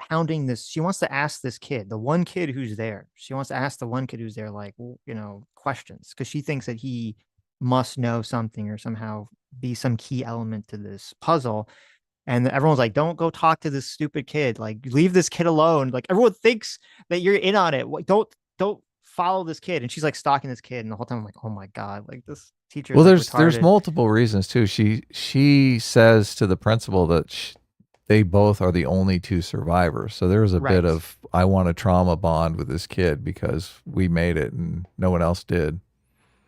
hounding this. She wants to ask this kid, the one kid who's there. She wants to ask the one kid who's there, like, questions, because she thinks that he must know something or somehow be some key element to this puzzle. And everyone's like, "Don't go talk to this stupid kid. Like, leave this kid alone." Like, everyone thinks that you're in on it. Don't follow this kid. And she's like stalking this kid, and the whole time I'm like, "Oh my god!" Like, this teacher is Well, like there's retarded. multiple reasons too. She says to the principal that they both are the only two survivors. So there's a bit Right. of I want a trauma bond with this kid because we made it and no one else did.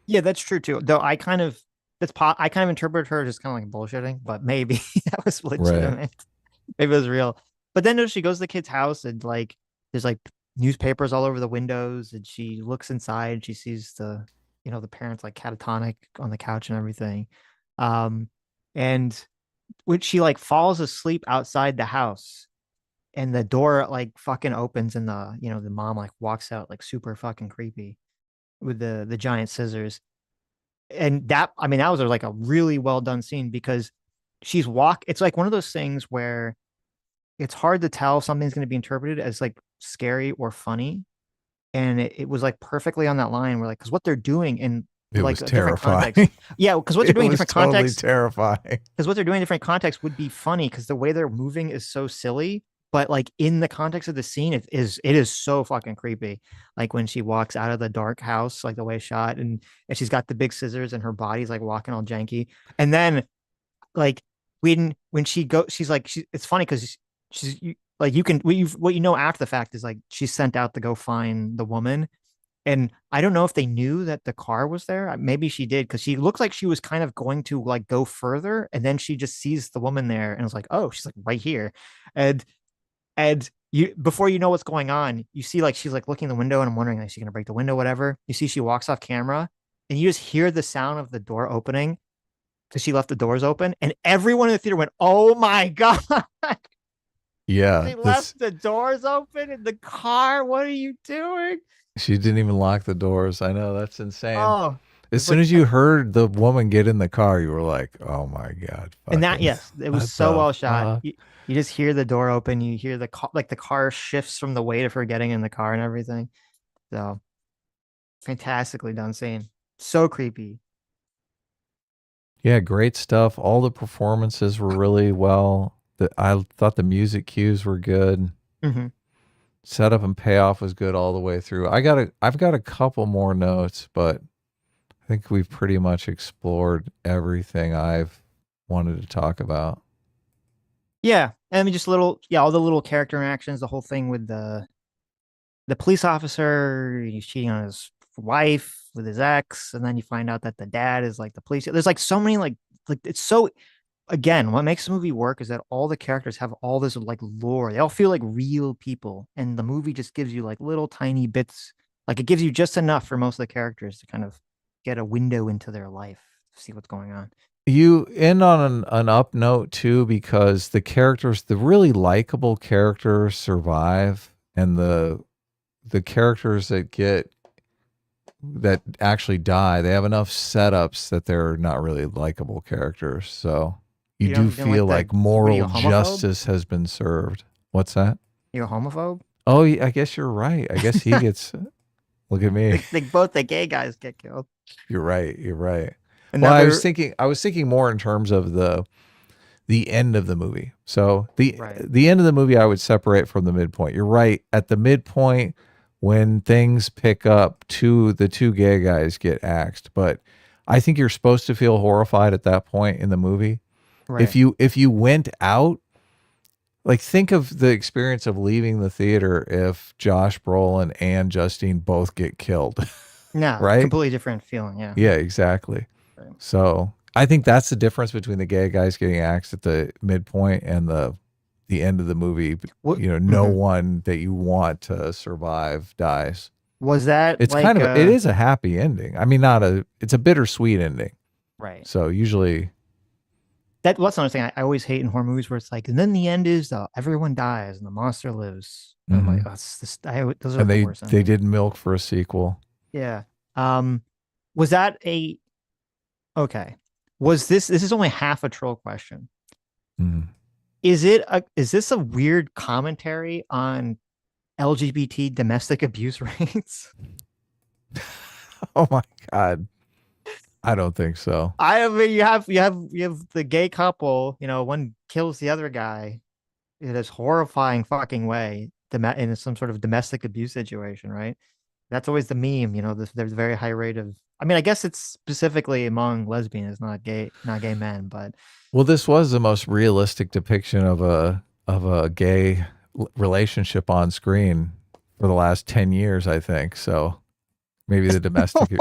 Yeah, that's true too. Though I kind of interpreted her as kind of like bullshitting, but maybe that was Right. legitimate. Maybe it was real. But then she goes to the kid's house and like there's like newspapers all over the windows, and she looks inside and she sees the parents like catatonic on the couch and everything. Um and when she like falls asleep outside the house and the door like fucking opens and the mom like walks out like super fucking creepy with the giant scissors. And that, I mean, that was like a really well done scene because it's like one of those things where it's hard to tell if something's going to be interpreted as like scary or funny. And it was like perfectly on that line where like, because what they're doing in It like was a different context. terrifying. Yeah, because what they're It doing in was different totally contexts, terrifying. because what they're doing in different contexts would be funny because the way they're moving is so silly. But like in the context of the scene, it is so fucking creepy. Like when she walks out of the dark house, like the way it's shot, and she's got the big scissors and her body's like walking all janky. And then like when she's like it's funny because like you can what you know after the fact is like she's sent out to go find the woman, and I don't know if they knew that the car was there. Maybe she did because she looked like she was kind of going to like go further, and then she just sees the woman there and was like, "Oh, she's like right here," and you before you know what's going on, you see like she's like looking in the window, and I'm wondering like she's gonna break the window, whatever. You see she walks off camera, and you just hear the sound of the door opening because she left the doors open, and everyone in the theater went, "Oh my god!" Yeah, She left this the doors open in the car. What are you doing? she didn't even lock the doors. I know that's insane. Oh, As it's soon like, as you heard the woman get in the car, you were like, "Oh my god, and that, fucking yes, it was what so the well shot. fuck?" You just hear the door open. You hear the car shifts from the weight of her getting in the car and everything. So fantastically done scene. So creepy. Yeah, great stuff. All the performances were really well. I thought the music cues were good. Hmm. Setup and payoff was good all the way through. I've got a couple more notes, but I think we've pretty much explored everything I've wanted to talk about. Yeah, and I mean just all the little character interactions, the whole thing with the police officer, he's cheating on his wife with his ex, and then you find out that the dad is like the police. There's like so many like it's so again, what makes the movie work is that all the characters have all this like lore. They all feel like real people, and the movie just gives you like little tiny bits. Like it gives you just enough for most of the characters to kind of get a window into their life, see what's going on. You end on an up note too, because the really likable characters survive, and the characters that actually die, they have enough setups that they're not really likable characters. So you do You don't like feel the like what are you, moral a homophobe? justice has been served. What's that? You a homophobe? Oh, I guess you're right. I guess he gets. Look at me. Both the gay guys get killed. You're right. You're right. Well, Another I was thinking more in terms of the end of the movie. So right. the end of the movie I would separate from the midpoint. You're right. At the midpoint, when things pick up, the two gay guys get axed. But I think you're supposed to feel horrified at that point in the movie. Right. If you went out, like think of the experience of leaving the theater if Josh Brolin and Justine both get killed, No, right? completely different feeling. Yeah. Yeah, exactly. Right. So I think that's the difference between the gay guys getting axed at the midpoint and the end of the movie. What You know, no mhm. one that you want to survive dies. Was that It's like it is a happy ending. I mean, not a it's a bittersweet ending. right. So usually That's another thing I always hate in horror movies where it's like, and then the end is everyone dies and the monster lives. And I'm like, Hmm. oh, those are And the they worst they endings. did milk for a sequel. Yeah. Um, was that a okay? Was this is only half a troll question? Mhm. Is this a weird commentary on LGBT domestic abuse rates? Oh my God. I don't think so. I mean, you have the gay couple. You know, one kills the other guy in this horrifying fucking way, in some sort of domestic abuse situation, right? That's always the meme. You know, there's a very high rate of. I mean, I guess it's specifically among lesbians, not gay men, but Well, this was the most realistic depiction of a gay relationship on screen for the last 10 years, I think. So maybe the domestic.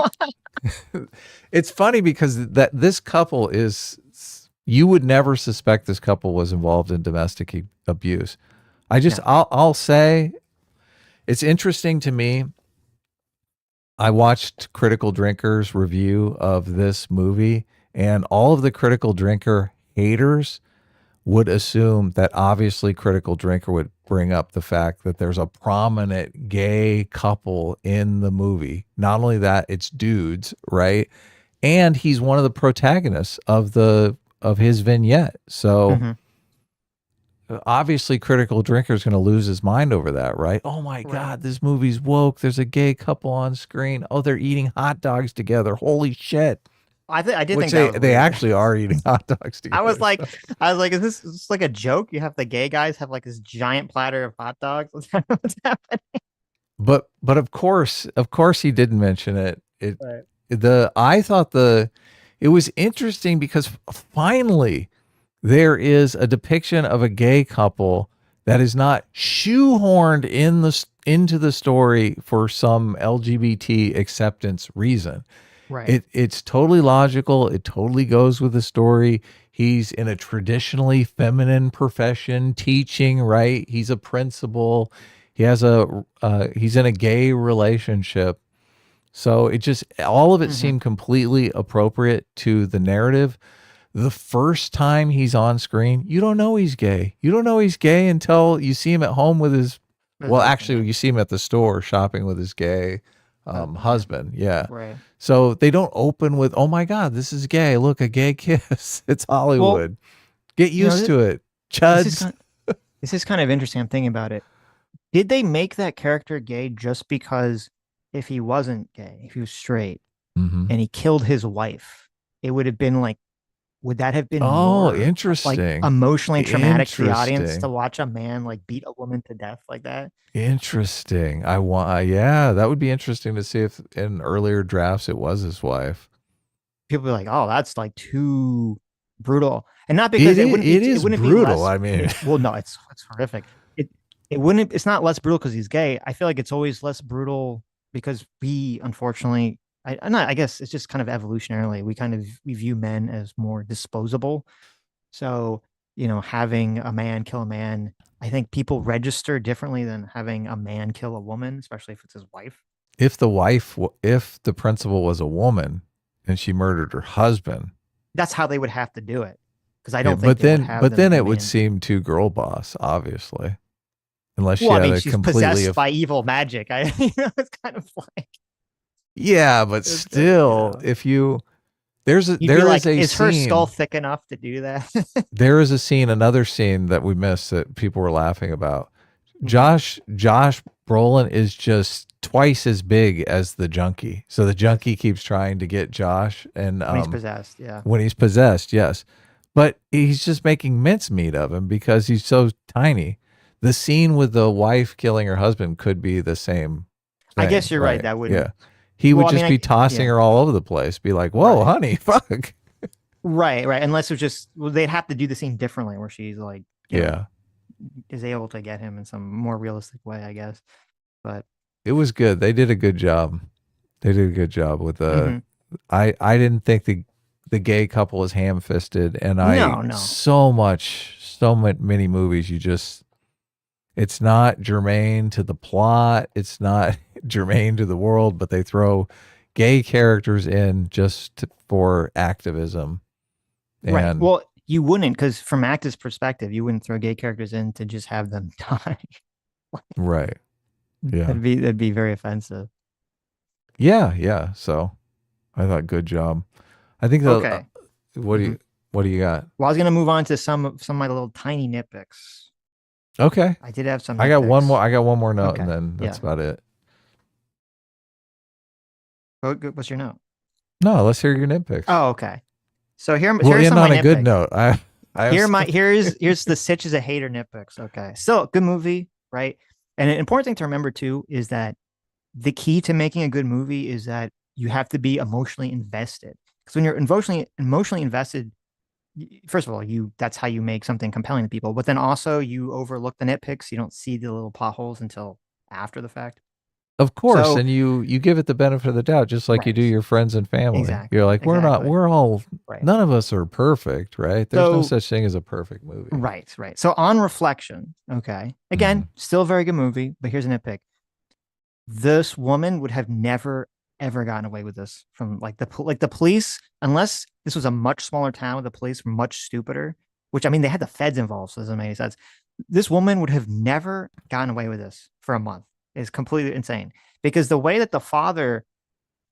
It's funny because that this couple is, you would never suspect this couple was involved in domestic abuse. no. I'll say it's interesting to me. I watched Critical Drinker's review of this movie, and all of the Critical Drinker haters would assume that obviously Critical Drinker would bring up the fact that there's a prominent gay couple in the movie. Not only that, it's dudes, right? And he's one of the protagonists of his vignette. So Hmm. obviously Critical Drinker is going to lose his mind over that, right? Oh my Right. God, this movie's woke. There's a gay couple on screen. Oh, they're eating hot dogs together. Holy shit. I did Which think that was they weird. actually are eating hot dogs I was together. like, So. is this like a joke? You have the gay guys have like this giant platter of hot dogs. What's happening? But of course he didn't mention it. Right. I thought it was interesting because finally there is a depiction of a gay couple that is not shoehorned into the story for some LGBT acceptance reason. Right. It's totally logical. It totally goes with the story. He's in a traditionally feminine profession, teaching. Right? He's a principal. He's in a gay relationship. So it just all of it Hmm. seemed completely appropriate to the narrative. The first time he's on screen, you don't know he's gay. You don't know he's gay until you see him at home with his. His Well, husband, yeah. actually, you see him at the store shopping with his gay Husband, yeah. husband. Yeah. Right. So they don't open with, "Oh my God, this is gay. Look, a gay kiss." It's Well, Hollywood. Get you know, used to it, this is chuds. kind this is kind of interesting. I'm thinking about it. Did they make that character gay just because if he wasn't gay, if he was straight Hmm. and he killed his wife, it would have been like, would that have been Oh, more like interesting. emotionally traumatic to the audience to Interesting. watch a man like beat a woman to death like that? Interesting. I want. Yeah, that would be interesting to see if in earlier drafts it was his wife. People be like, "Oh, that's like too brutal," and not because It it is wouldn't be brutal. less. I mean, Well, no, it's horrific. It it wouldn't. It's not less brutal because he's gay. I feel like it's always less brutal because we unfortunately. I guess it's just kind of evolutionarily. We view men as more disposable. So, you know, having a man kill a man, I think people register differently than having a man kill a woman, especially if it's his wife. if the principal was a woman and she murdered her husband, That's how they would have to do it. Because I yeah, don't think they would have but them then come it would in. seem too girl boss, obviously, unless she Well, I had mean, a she's completely possessed by evil magic. It's kind of like yeah, but it's good, you still, know. if you You'd be there is like, a is her skull scene. thick enough to do that? There is a scene, another scene that we missed that people were laughing about. Mhm. Josh Brolin is just twice as big as the junkie. So the Yes. junkie keeps trying to get Josh, and When he's possessed, yeah. when he's possessed, yes. But he's just making mincemeat of him because he's so tiny. The scene with the wife killing her husband could be the same I thing, guess you're right. right? That wouldn't. Yeah. He would Well, I mean, just be tossing yeah, her all over the place, be like, "Whoa, right, honey, fuck." right. Unless it's just, well, they'd have to do the scene differently, where she's like, you know, Yeah. is able to get him in some more realistic way, I guess. But It was good. They did a good job. They did a good job with the. mhm. I didn't think the gay couple was ham fisted, and No, no, many movies you just it's not germane to the plot. It's not germane to the world, but they throw gay characters in just for activism. right. And Well, You wouldn't, because from actor's perspective, you wouldn't throw gay characters in to just have them die. Right. Yeah. That'd be very offensive. Yeah. Yeah. So I thought good job. I think the Okay. what do hmm you what do you got? Well, I was gonna move on to some of my little tiny nitpicks. Okay. I did have some I got one more. nitpicks. I got one more note, and Okay. then that's Yeah. about it. What's your note? No, let's hear your nitpicks. Oh, okay. So We'll here's end some of on my a good nitpicks. note. I have Here's the Sitch is a hater nitpicks. Okay. Still good movie, right? And an important thing to remember too is that the key to making a good movie is that you have to be emotionally invested. Because when you're emotionally invested, first of all, you that's how you make something compelling to people. But then also you overlook the nitpicks. You don't see the little potholes until after the fact. Of course, So and you give it the benefit of the doubt, just like you do right, your friends and family. You're exactly, like, exactly, we're all, right. none of us are perfect, right? There's no So such thing as a perfect movie. right, right. So on reflection, okay, Hmm. again, still a very good movie. But here's a nitpick: this woman would have never ever gotten away with this from the police, unless this was a much smaller town. The police were much stupider, which I mean they had the feds involved, so it doesn't make any sense. This woman would have never gotten away with this for a month. It's completely insane because the way that the father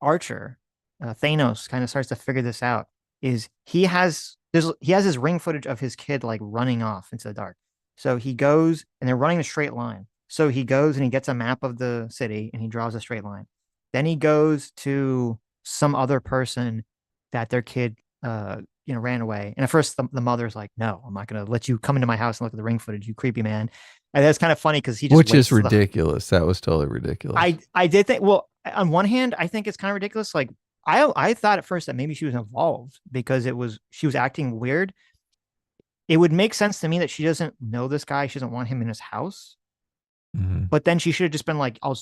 Archer, Thanos, kind of starts to figure this out is he has his ring footage of his kid like running off into the dark. So he goes and they're running a straight line. So he goes and he gets a map of the city and he draws a straight line. Then he goes to some other person that their kid ran away. And at first the mother's like, "No, I'm not gonna let you come into my house and look at the ring footage, you creepy man." And that's kind of funny because he just Which is waits to the ridiculous. That was totally ridiculous. I did think, well, on one hand, I think it's kind of ridiculous. Like I thought at first that maybe she was involved because she was acting weird. It would make sense to me that she doesn't know this guy. She doesn't want him in his house. Hmm. But then she should have just been like, I'll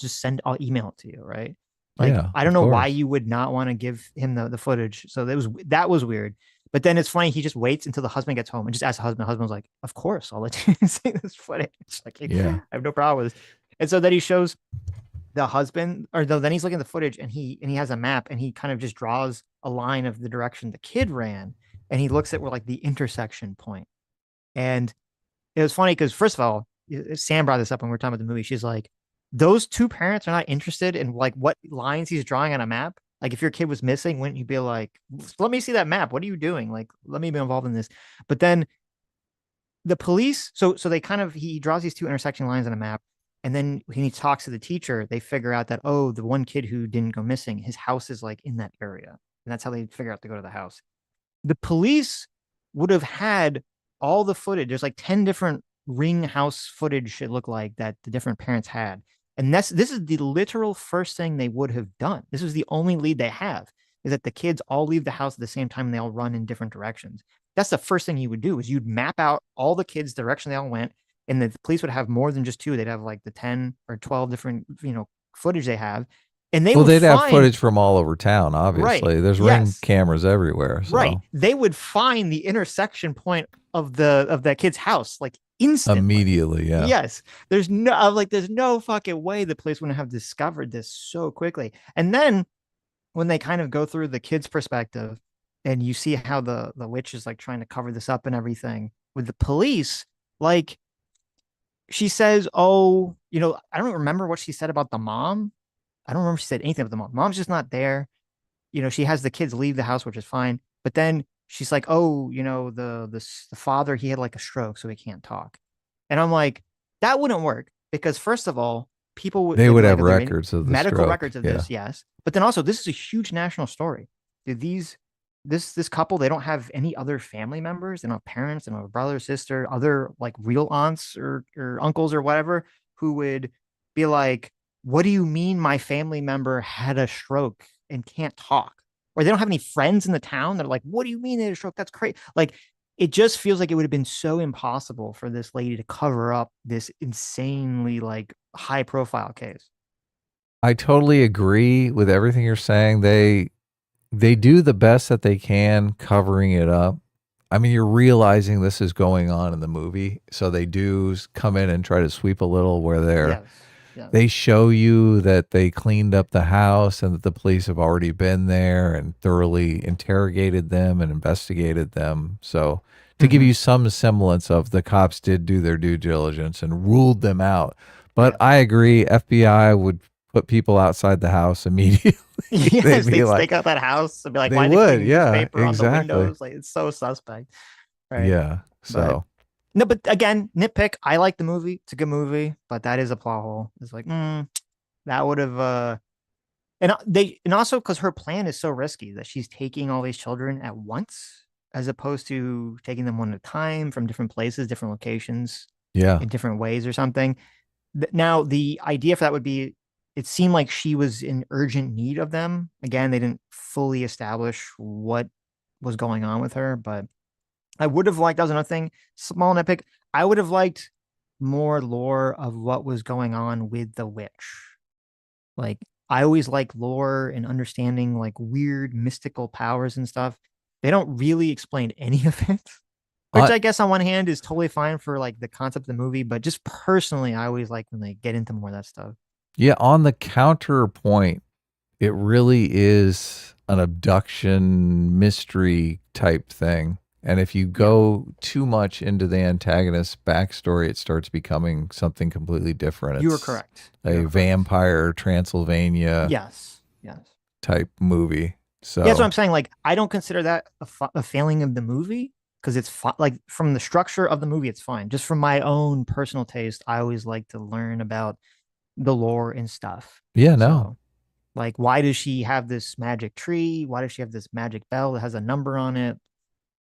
email it to you, right? Like, Yeah, I don't of know why course. you would not want to give him the footage. So that was weird. But then it's funny, he just waits until the husband gets home and just asks the husband. The husband's like, "Of course, I'll let you see this footage." Like, Yeah. I have no problem with this. And so then he shows the husband, or no, then he's looking at the footage and he has a map and he kind of just draws a line of the direction the kid ran, and he looks at where like the intersection point. And it was funny because first of all, Sam brought this up when we were talking about the movie. She's like, those two parents are not interested in like what lines he's drawing on a map. Like if your kid was missing, wouldn't you be like, let me see that map? What are you doing? Like, let me be involved in this. But then the police, so they kind of he draws these two intersection lines on a map, and then when he talks to the teacher, they figure out that, oh, the one kid who didn't go missing, his house is like in that area, and that's how they figure out to go to the house. The police would have had all the footage. There's like 10 different ring house footage, it looked like, that the different parents had. And this is the literal first thing they would have done. This is the only lead they have, is that the kids all leave the house at the same time and they all run in different directions. That's the first thing you would do, is you'd map out all the kids' direction they all went, and the police would have more than just two. They'd have like the 10 or 12 different, footage they have. And they Well, would they'd have find, footage from all over town, right, obviously. There's Ring yes, cameras everywhere, right, so they would find the intersection point of that kid's house like instantly. immediately, yeah. Yes, there's no fucking way the police wouldn't have discovered this so quickly. And then when they kind of go through the kid's perspective, and you see how the witch is like trying to cover this up and everything with the police, like she says, "Oh, I don't remember what she said about the mom. I don't remember if she said anything about the mom. Mom's just not there. She has the kids leave the house, which is fine. But then she's like, "Oh, the father, he had like a stroke, so he can't talk." And I'm like, that wouldn't work because first of all, people would They they'd would be have like, "Are there any records of the medical stroke. records of Yeah. this?" Yes, but then also this is a huge national story. Did this couple, they don't have any other family members, they don't have parents, they don't have a brother, sister, other like real aunts or uncles or whatever, who would be like, "What do you mean my family member had a stroke and can't talk?" Or they don't have any friends in the town. They're like, "What do you mean they had a stroke? That's crazy." Like, it just feels like it would have been so impossible for this lady to cover up this insanely like high profile case. I totally agree with everything you're saying. They do the best that they can covering it up. I mean, you're realizing this is going on in the movie, so they do come in and try to sweep a little where Yes. Yes. they show you that they cleaned up the house and that the police have already been there and thoroughly interrogated them and investigated them. So to give Mhm. you some semblance of the cops did do their due diligence and ruled them out. But Yeah. I agree, FBI would put people outside the house immediately. They'd Yes, be they'd like, stake out that house and be like, they "Why are they would, putting yeah, newspaper on the exactly. windows?" Like, it's so suspect, right? Yeah. But So no, but again, nitpick. I like the movie. It's a good movie, but that is a plot hole. It's like, that would have and also because her plan is so risky that she's taking all these children at once as opposed to taking them one at a time from different places, different locations, yeah. in different ways or something. Now, the idea for that would be it seemed like she was in urgent need of them. Again, they didn't fully establish what was going on with her, but I would have liked, that was another thing, small nitpick. I would have liked more lore of what was going on with the witch. Like, I always like lore and understanding like weird mystical powers and stuff. They don't really explain any of it, which Uh, I guess on one hand is totally fine for like the concept of the movie, but just personally, I always like when they get into more of that stuff. yeah, on the counterpoint, it really is an abduction mystery type thing. And if you Yeah, go too much into the antagonist's backstory, it starts becoming something completely different. you were It's correct. You a were correct. vampire Transylvania Yes, yes. type movie. Yeah, that's what So, I'm saying. Like, I don't consider that a failing of the movie because it's like from the structure of the movie, it's fine. Just from my own personal taste, I always like to learn about the lore and stuff. yeah, no, So, like, why does she have this magic tree? Why does she have this magic bell that has a number on it?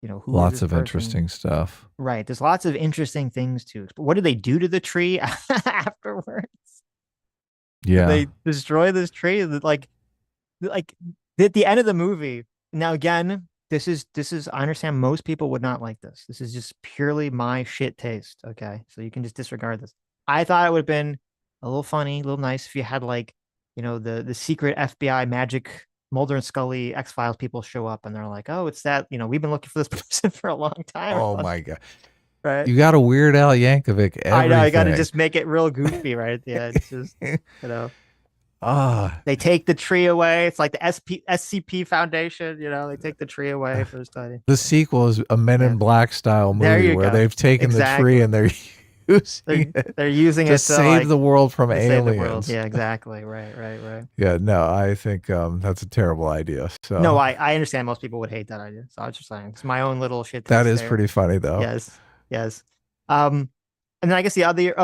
Who is lots this of person? interesting stuff. Right. There's lots of interesting things to. What do they do to the tree afterwards? Did Yeah. they destroy this tree? Like at the end of the movie. Now again, this is I understand most people would not like this. This is just purely my shit taste. Okay. So you can just disregard this. I thought it would have been a little funny, a little nice if you had like, the secret FBI magic Mulder and Scully X-Files people show up and they're like, oh, it's that, we've been looking for this person for a long time or Oh something, my God. right? You got a Weird Al Yankovic I know, I gotta everything. just make it real goofy right at the end. It's just, you know. Ah, They take the tree away. It's like the SCP Foundation, they take the tree away for the study. the sequel is a Men Yeah. in Black style There movie you where go. they've taken the tree Exactly. and they're using They're it they're using to it to save like the world from to save the world. aliens. Yeah, exactly. Right, right, right. Yeah, no, I think that's a terrible idea. No, So I understand most people would hate that idea. So I was just saying it's my own little shit that taste is there. pretty funny though. Yes. Yes. And then I guess the other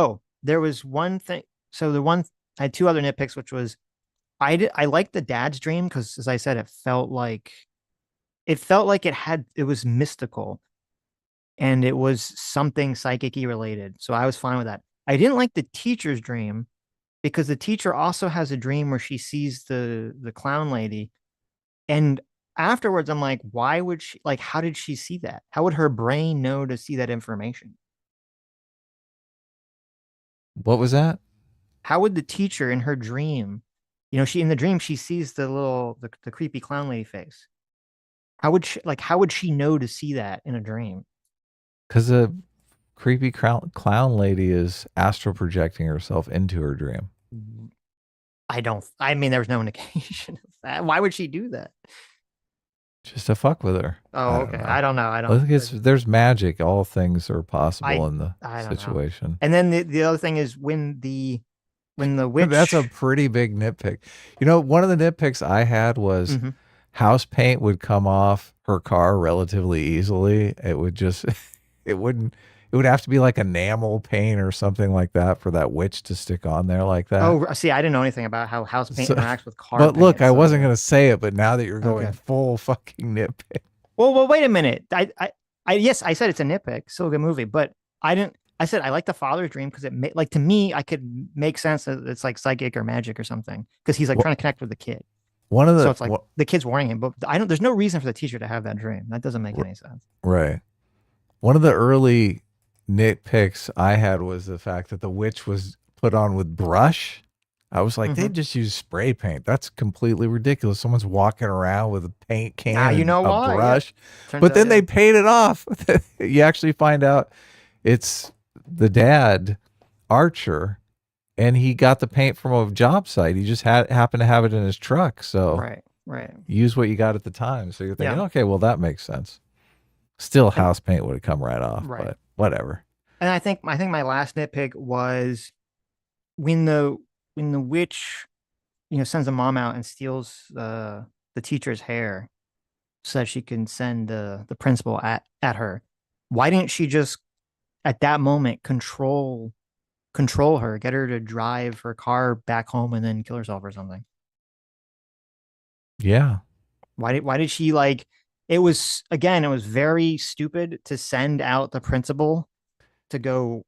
there was one thing. So I had two other nitpicks, which was I liked the dad's dream because as I said, it felt like it was mystical and it was something psychic related. So I was fine with that. I didn't like the teacher's dream because the teacher also has a dream where she sees the clown lady. And afterwards, I'm like, why would she how did she see that? How would her brain know to see that information? What was that? How would the teacher in her dream, she in the dream she sees the creepy clown lady face. How would she know to see that in a dream? Because the creepy clown lady is astral projecting herself into her dream. I mean, there was no indication of that. Why would she do that? Just to fuck with her. I Oh, don't okay. know. I don't know. I I don't. think there's magic. All things are possible I in the I don't know. situation. And then the other thing is when the That's a witch. pretty big nitpick. You know, one of the nitpicks I had was Mhm. house paint would come off her car relatively easily. It would just, it wouldn't, it would have to be like enamel paint or something like that for that witch to stick on there like that. Oh, see, I didn't know anything about how house paint So, interacts with car but look, paint. I So wasn't yeah. going to say it, but now that you're going Okay. full fucking nitpick. Well, wait a minute. Yes, I said it's a nitpick, still a good movie, but I didn't. I said I like the father's dream because to me, I could make sense that it's like psychic or magic or something because he's like Wh- trying to connect with the kid. One of So the, it's like the kid's warning him, but I don't. There's no reason for the teacher to have that dream. That doesn't make any sense. right. One of the early nitpicks I had was the fact that the witch was put on with brush. I was like, they Mhm. just use spray paint. That's completely ridiculous. Someone's walking around with a paint can Now you and know a why. Yeah. brush. Turns But out, then yeah. they paint it off. You actually find out it's the dad, Archer, and he got the paint from a job site. He just happened to have it in his truck. So Right. use what you got at the time. So you're thinking, Yeah. okay, well, that makes sense. Still, And house paint would have come right off, right. but whatever. And I think my last nitpick was when the witch, sends the mom out and steals the teacher's hair so that she can send the principal at her. Why didn't she just at that moment control her, get her to drive her car back home and then kill herself or something? Yeah. Why did she like it was again, it was very stupid to send out the principal to go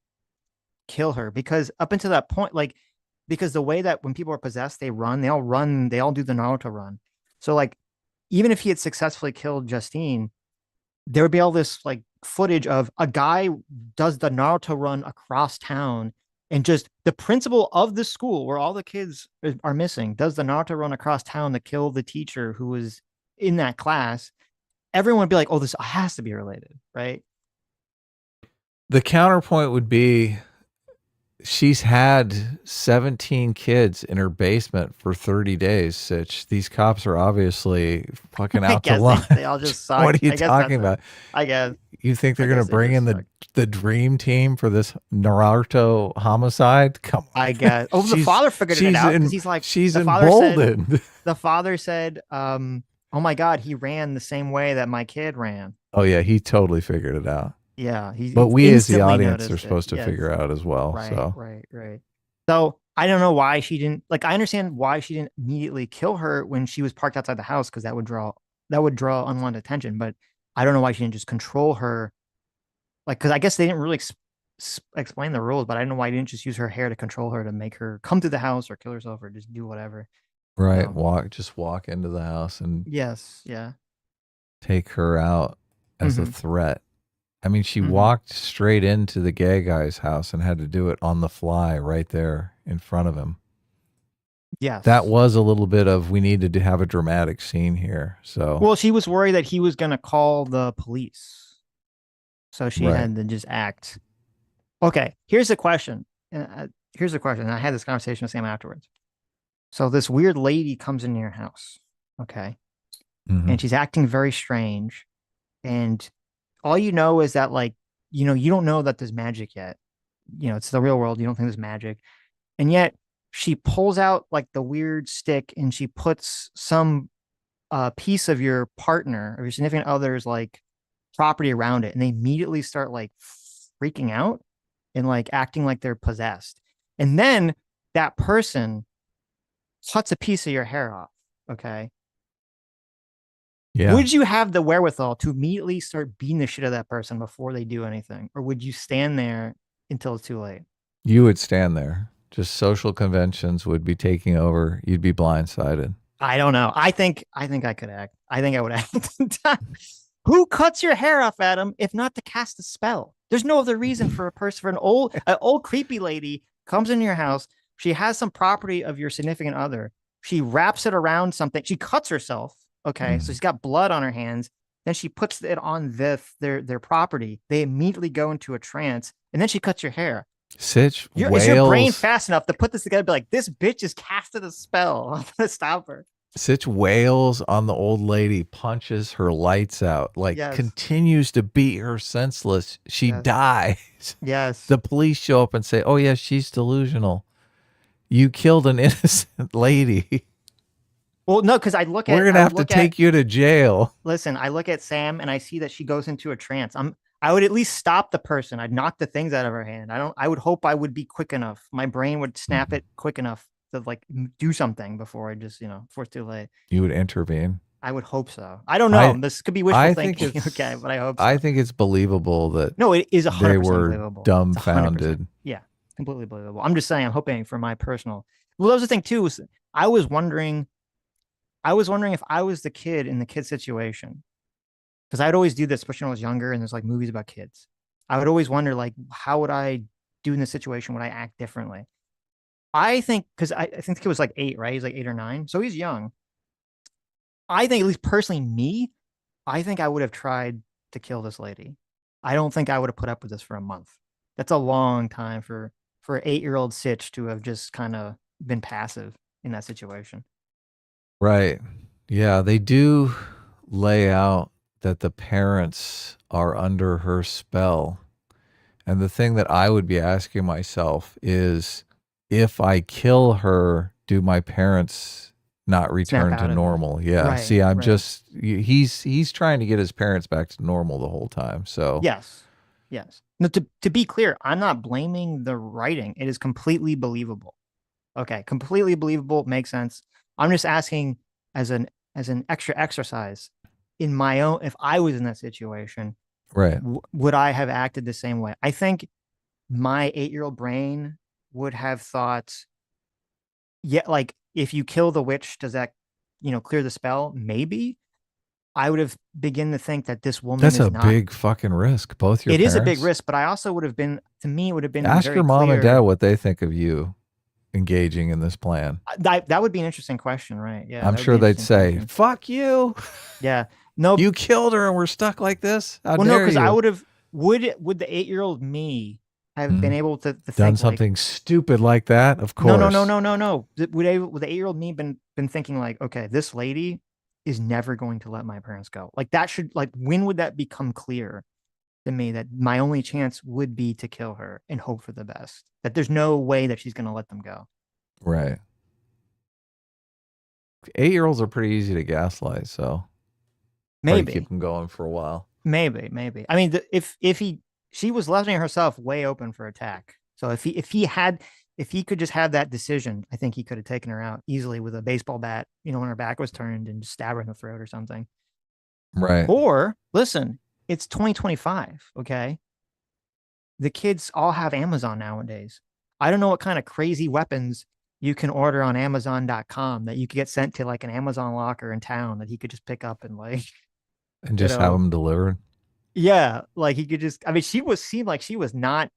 kill her because up until that point, like because the way that when people are possessed, they all do the Naruto run. So like even if he had successfully killed Justine, there would be all this like footage of a guy does the Naruto run across town and just the principal of the school where all the kids are missing does the Naruto run across town to kill the teacher who was in that class. Everyone would be like, "Oh, this has to be related, right?" The counterpoint would be she's had 17 kids in her basement for 30 days, Sitch. These cops are obviously fucking I out to guess they all lunch. just suck. What are you I guess talking that's it. about? I guess You think I they're going to guess they bring in just suck. the dream team for this Naruto homicide? Come I on. guess. Oh, the father figured it out because he's like She's the father said emboldened. "Oh my God, he ran the same way that my kid ran." Oh yeah, he totally figured it out. Yeah, But he we as the instantly audience are noticed it. supposed to Yes. figure out as well. Right, So right, right. So I don't know why she didn't like. I understand why she didn't immediately kill her when she was parked outside the house because that would draw unwanted attention. But I don't know why she didn't just control her. Like, because I guess they didn't really explain the rules, but I don't know why he didn't just use her hair to control her to make her come to the house or kill herself or just do whatever. right, So walk into the house and yes, yeah. take her out as a Mm-hmm. threat. I mean, she Mm-hmm. walked straight into the gay guy's house and had to do it on the fly right there in front of him. That Yes. was a little bit of we needed to have a dramatic scene here. So, Well, she was worried that he was gonna call the police, so she right. had to just act. Okay, here's the question. Here's the question. I had this conversation with Sam afterwards. So this weird lady comes into your house, okay, Hmm. and she's acting very strange, and all you know is that like you don't know that there's magic yet. It's the real world. You don't think there's magic, and yet she pulls out like the weird stick and she puts some piece of your partner or your significant other's like property around it, and they immediately start like freaking out and like acting like they're possessed. And then that person cuts a piece of your hair off. Okay. Yeah. Would you have the wherewithal to immediately start beating the shit out of that person before they do anything? Or would you stand there until it's too late? You would stand there. Just social conventions would be taking over. You'd be blindsided. I don't know. I think I could act. I think I would act. Who cuts your hair off, Adam, if not to cast a spell? There's no other reason for a person for an old creepy lady comes into your house. She has some property of your significant other. She wraps it around something. She cuts herself. Okay, so Mm. she's got blood on her hands. Then she puts it on their property. They immediately go into a trance, and then she cuts your hair. Sitch Is your brain wails. fast enough to put this together? Be like, this bitch just casted a spell. I'm gonna stop her. Sitch wails on the old lady, punches her lights out, like Yes, continues to beat her senseless. She yes, dies. yes. The police show up and say, "Oh yeah, she's delusional. You killed an innocent lady. Well, no, because I look We're at gonna I would have to look at take you to jail." listen, I look at Sam and I see that she goes into a trance. I would at least stop the person. I'd knock the things out of her hand. I would hope I would be quick enough. My brain would snap Mhm. it quick enough to like do something before I just, before it's too late. You would intervene. I would hope so. I don't know. I This could be wishful I think thinking. Okay, but I hope I so. think it's believable that No, it is they 100% were believable. It's 100%. dumbfounded. Yeah, completely believable. I'm just saying, I'm hoping for my personal. Well, that was the thing too. I was wondering, I was wondering if I was the kid in the kid situation, because I'd always do this, especially when I was younger, and there's like movies about kids. I would always wonder, like, how would I do in this situation? Would I act differently? I think because I think the kid was like 8, right? He's like 8 or 9, so he's young. I think, at least personally, me, I think I would have tried to kill this lady. I don't think I would have put up with this for a month. That's a long time for 8-year-old Sitch to have just kind of been passive in that situation. Right. Yeah, they do lay out that the parents are under her spell. And the thing that I would be asking myself is, if I kill her, do my parents not Snap return to out of it. normal? Yeah. Right, See, I'm right. just he's trying to get his parents back to normal the whole time. So, Yes. Yes. No, to be clear, I'm not blaming the writing. It is completely believable. Okay, completely believable, makes sense. I'm just asking as an extra exercise in my own, if I was in that situation, right. would I have acted the same way? I think my 8-year-old brain would have thought, yeah, like if you kill the witch, does that, clear the spell? Maybe. I would have begin to think that this woman That's is a not. big fucking risk. Both your It is a big parents. risk, but I also would have been, to me, it would have been Ask very your mom and dad clear. what they think of you engaging in this plan. That would be an interesting question, right? Yeah, I'm that would be sure an they'd interesting say, question. "Fuck you. Yeah. No, You killed her and we're stuck like this. How well, no, dare because I you?" would have, would the 8-year-old me have been Mhm. able to Done think like, something stupid like that? Of no, no, no, course. no, no, no. Would the 8-year-old me been thinking like, okay, this lady is never going to let my parents go. Like that should, like, when would that become clear to me that my only chance would be to kill her and hope for the best? That there's no way that she's going to let them go. Right. 8-year-olds are pretty easy to gaslight, so probably keep Maybe, them going for a while. maybe. I mean, if she was leaving herself way open for attack. So if he could just have that decision, I think he could have taken her out easily with a baseball bat, when her back was turned, and just stab her in the throat or something. Right. Or listen, it's 2025. Okay, the kids all have Amazon nowadays. I don't know what kind of crazy weapons you can order on Amazon.com that you could get sent to like an Amazon locker in town that he could just pick up and like, And you just have know, them delivered. yeah, like he could just. I mean, seemed like she was not.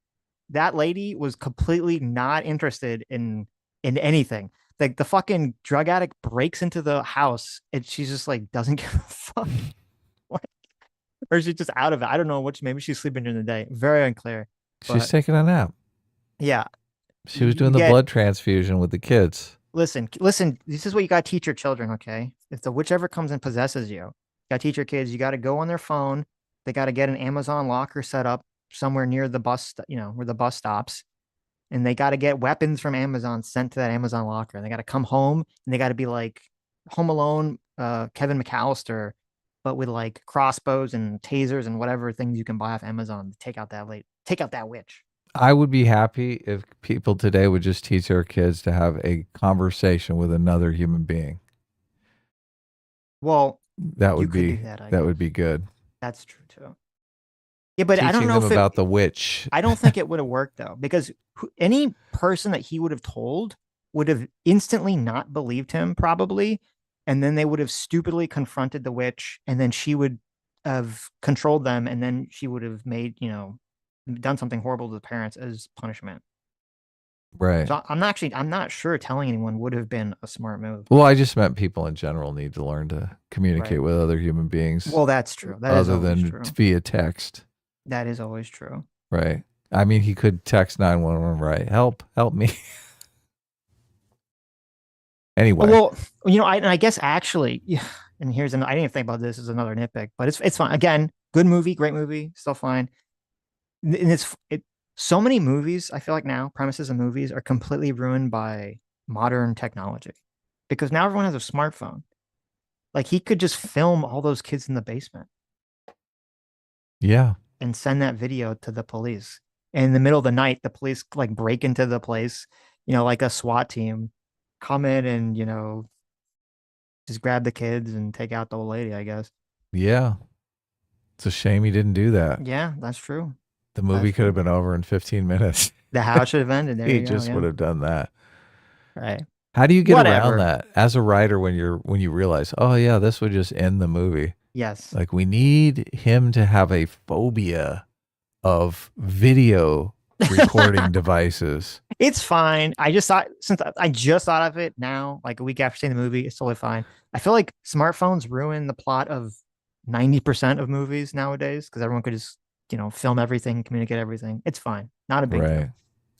That lady was completely not interested in anything. Like the fucking drug addict breaks into the house and she's just like doesn't give a fuck. Like, or she's just out of it. I don't know which. Maybe she's sleeping during the day. Very unclear. She's But taking a nap. yeah, She was you doing the get. blood transfusion with the kids. Listen. This is what you got to teach your children. Okay, if the whichever comes and possesses you, got to teach your kids. You got to go on their phone. They got to get an Amazon locker set up somewhere near the bus. Where the bus stops, and they got to get weapons from Amazon sent to that Amazon locker. They got to come home and they got to be like Home Alone, Kevin McAllister, but with like crossbows and tasers and whatever things you can buy off Amazon to take out that witch. I would be happy if people today would just teach their kids to have a conversation with another human being. Well, That you would could do be that, I that would guess. be good. That's true too. Yeah, but I don't Teaching know them if about the witch. I don't think it would have worked though, because any person that he would have told would have instantly not believed him, probably. And then they would have stupidly confronted the witch, and then she would have controlled them, and then she would have done something horrible to the parents as punishment. Right. So I'm not sure telling anyone would have been a smart move. Well, I just meant people in general need to learn to Right. communicate with other human beings Well, that's true. That is other always than true. via text. That is always true. Right. I mean, he could text 911, right? Help me. Anyway, Well, I guess actually, yeah, and I didn't even think about this as another nitpick, but it's fine. Again, good movie, great movie, still fine. And so many movies, I feel like now premises of movies are completely ruined by modern technology because now everyone has a smartphone. Like he could just film all those kids in the basement yeah. and send that video to the police. And in the middle of the night, the police like break into the place, like a SWAT team, come in and, just grab the kids and take out the old lady, I guess. Yeah. It's a shame he didn't do that. Yeah, that's true. The That's movie could have true. been over in 15 minutes. The house should have ended. There He you go. just Yeah. would have done that. Right. How do you get around Whatever. that as a writer when you realize, "Oh yeah, this would just end the movie." Yes. Like we need him to have a phobia of video recording devices. It's fine. I just thought since I just thought of it now, like a week after seeing the movie, it's totally fine. I feel like smartphones ruin the plot of 90% of movies nowadays because everyone could just, film everything, communicate everything. It's fine. Not a big deal. Right.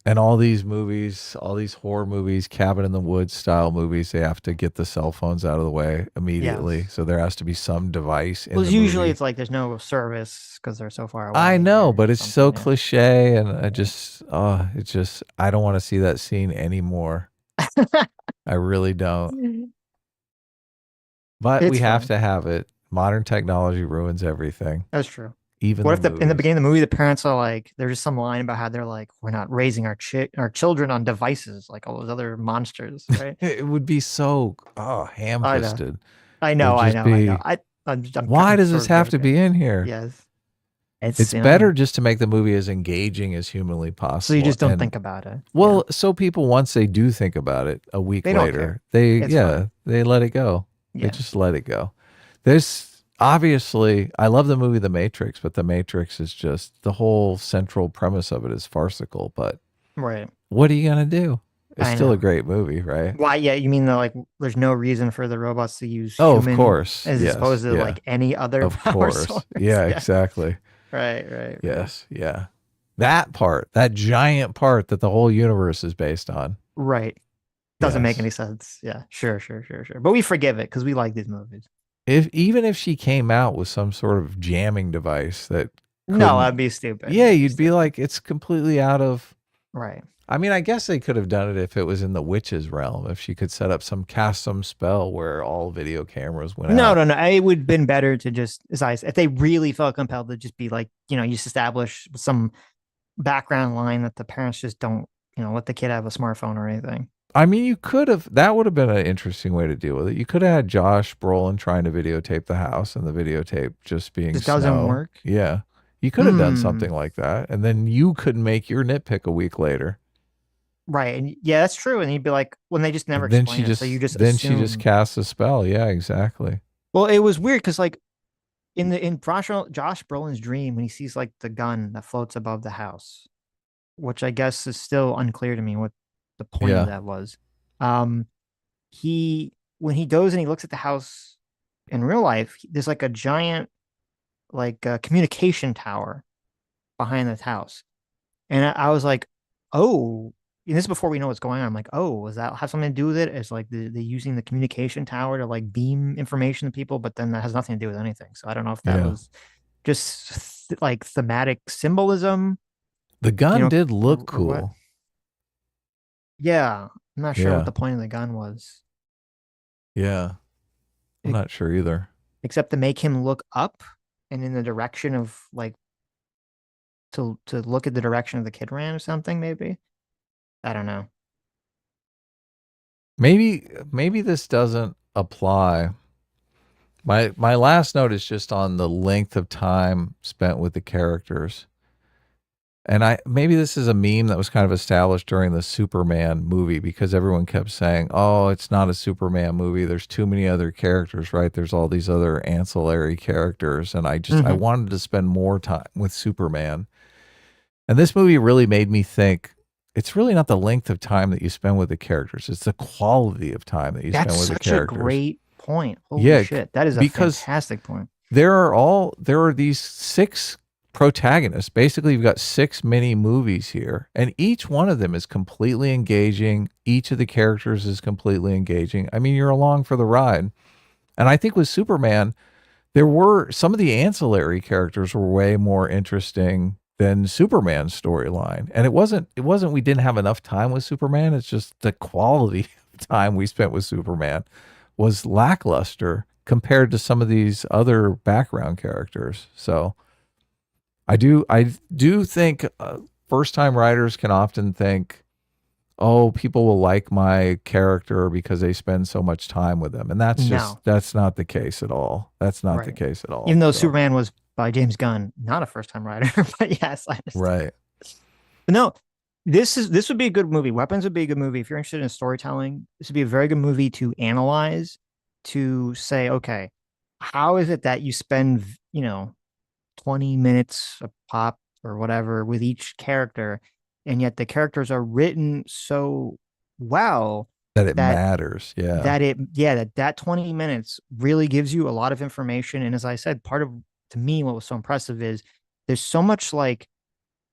And all these movies, all these horror movies, cabin in the woods style movies, they have to get the cell phones out of the way immediately. Yes. So there has to be some device in Well, the usually movie. it's like there's no service because they're so far I away know, or but it's so something. Yeah. cliche, and it's just, I don't want to see that scene anymore. I really don't. But we It's have fun. to have it. Modern technology ruins everything, That's true. even What the if in the movies. beginning of the movie the parents are like there's just some line about how they're like we're not raising our children on devices like all those other monsters, right? It would be so I know. ham-fisted. I It would know, I just know, I know. be, why I'm does sort this of have to joking. be in here? Yes. It's It's better just to make the movie as engaging as humanly so you possible. just don't And think about it. Yeah. well, so people, once they do think about it a week They don't care. later, they, It's fine. they let it go. They Yeah. just let it go. There's obviously, I love the movie The Matrix, but The Matrix is just, the whole central premise of it is farcical. But Right. what are you going to do? It's I still a know. great movie, right? Why, yeah, you mean that like there's no reason for the robots to use Oh, of human course. as Yes. opposed to Yeah. like any other Of power course. source? Yeah, Yeah. exactly. Right, right, right. Yes. Yeah. That part, that giant part that the whole universe is based on. Right. Doesn't make Yes. any sense. Yeah, sure, sure, sure, sure. But we forgive it because we like these movies. If even if she came out with some sort of jamming device that No, couldn't, that'd be stupid. yeah, That'd be you'd be stupid. like, it's completely out of. Right. I mean, I guess they could have done it if it was in the witch's realm, if she could set up cast some spell where all video cameras went No, out. no, no. It would have been better to just, as I said, if they really felt compelled to just be like, you just establish some background line that the parents just don't, let the kid have a smartphone or anything. I mean, you could have, that would have been an interesting way to deal with it. You could have had Josh Brolin trying to videotape the house and the videotape just being Just doesn't snow. work. Yeah. You could have done Hmm. something like that. And then you could make your nitpick a week later. Right. And yeah, that's true. And he'd be like, when they just never And then explain it. So you just then she just assume. casts a spell. Yeah, exactly. Well, it was weird because like in Josh Brolin's dream, when he sees like the gun that floats above the house, which I guess is still unclear to me what the point of Yeah. that was. Um, he when he goes and he looks at the house in real life, there's like a giant like communication tower behind this house, and I was like, oh, and this is before we know what's going on. I'm like, oh, does that have something to do with it? It's like the using the communication tower to like beam information to people, but then that has nothing to do with anything. So I don't know if that Yeah. was just like thematic symbolism, The gun did look or what. cool. Yeah, I'm not sure what Yeah. the point of the gun was, Yeah. I'm e- not sure either. except to make him look up and in the direction of like to look at the direction of the kid ran or something. Maybe I don't know. Maybe this doesn't apply. My last note is just on the length of time spent with the characters. And I maybe this is a meme that was kind of established during the Superman movie because everyone kept saying, "Oh, it's not a Superman movie. There's too many other characters, right? There's all these other ancillary characters." And I Mm-hmm. wanted to spend more time with Superman. And this movie really made me think it's really not the length of time that you spend with the characters. It's the quality of time that you That's spend with the such a characters. great point. Holy Yeah, shit, that is a because fantastic point. there are these six protagonists. Basically, you've got six mini movies here, and each one of them is completely engaging. Each of the characters is completely engaging. I mean, you're along for the ride. And I think with Superman, there were some of the ancillary characters were way more interesting than Superman's storyline. And it wasn't we didn't have enough time with Superman. It's just the quality of time we spent with Superman was lackluster compared to some of these other background characters. So I do think first time writers can often think, oh, people will like my character because they spend so much time with them, and No, that's not the case at all. That's not the right. case at Even all. though So Superman was by James Gunn, not a first time writer, but yes, I understand. right, But no, this would be a good movie. Weapons would be a good movie if you're interested in storytelling. This would be a very good movie to analyze, to say, okay, how is it that you spend 20 minutes a pop or whatever with each character, and yet the characters are written so well that it that matters. Yeah, that 20 minutes really gives you a lot of information. And as I said, part of to me what was so impressive is there's so much like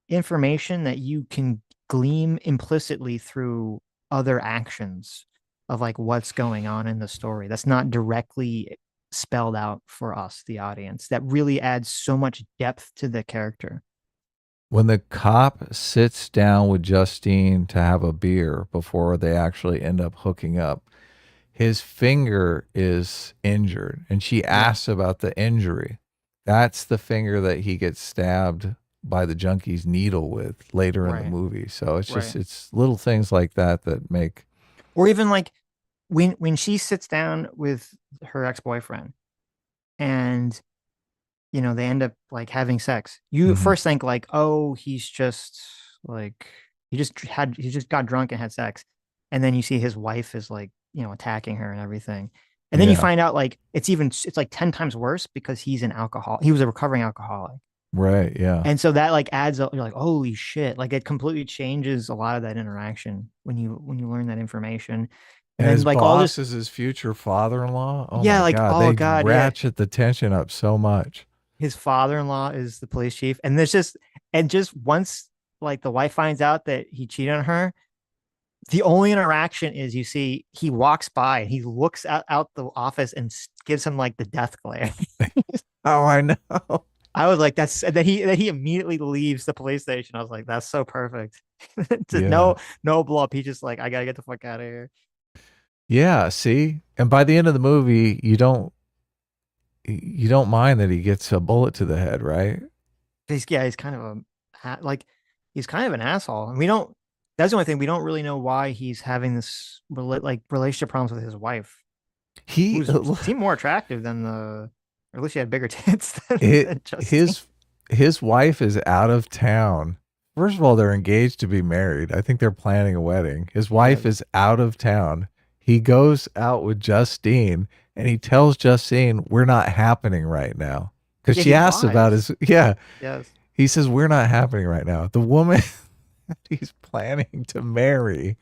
information that you can gleam implicitly through other actions of like what's going on in the story. That's not directly spelled out for us, the audience. That really adds so much depth to the character. When the cop sits down with Justine to have a beer before they actually end up hooking up, his finger is injured and she Yeah. asks about the injury. That's the finger that he gets stabbed by the junkie's needle with later in the Right. movie. So it's just Right. it's little things like that that make. Or even like when she sits down with her ex-boyfriend and they end up like having sex. You Mhm. first think like, oh, he's just like he just got drunk and had sex. And then you see his wife is like, attacking her and everything. And then you Yeah. find out like it's like 10 times worse because he was a recovering alcoholic. Right. Yeah. And so that like adds up, you're like, holy shit. Like it completely changes a lot of that interaction when you learn that information. And And then his like all boss this, is his future father-in-law. Oh yeah, my like, God. oh They God, yeah. ratchet the tension up so much. His father-in-law is the police chief, and just once like the wife finds out that he cheated on her, the only interaction is you see he walks by and he looks out the office and gives him like the death glare. Oh, I know. I was like, that's and then he immediately leaves the police station. I was like, that's so perfect. Yeah. No blow up. He just like, I gotta get the fuck out of here. Yeah, see? And by the end of the movie, you don't mind that he gets a bullet to the head, right? He's kind of like he's kind of an asshole, and we don't. That's the only thing we don't really know why he's having this like relationship problems with his wife, He who's seemed more attractive than or at least she had bigger tits it, than Justine. his wife is out of town. First of all, they're engaged to be married. I think they're planning a wedding. His wife Yeah, is out of town. He goes out with Justine and he tells Justine, "We're not happening right now." Because yeah, she he asks about lies. his, yeah. Yes. He says, "We're not happening right now." The woman that he's planning to marry,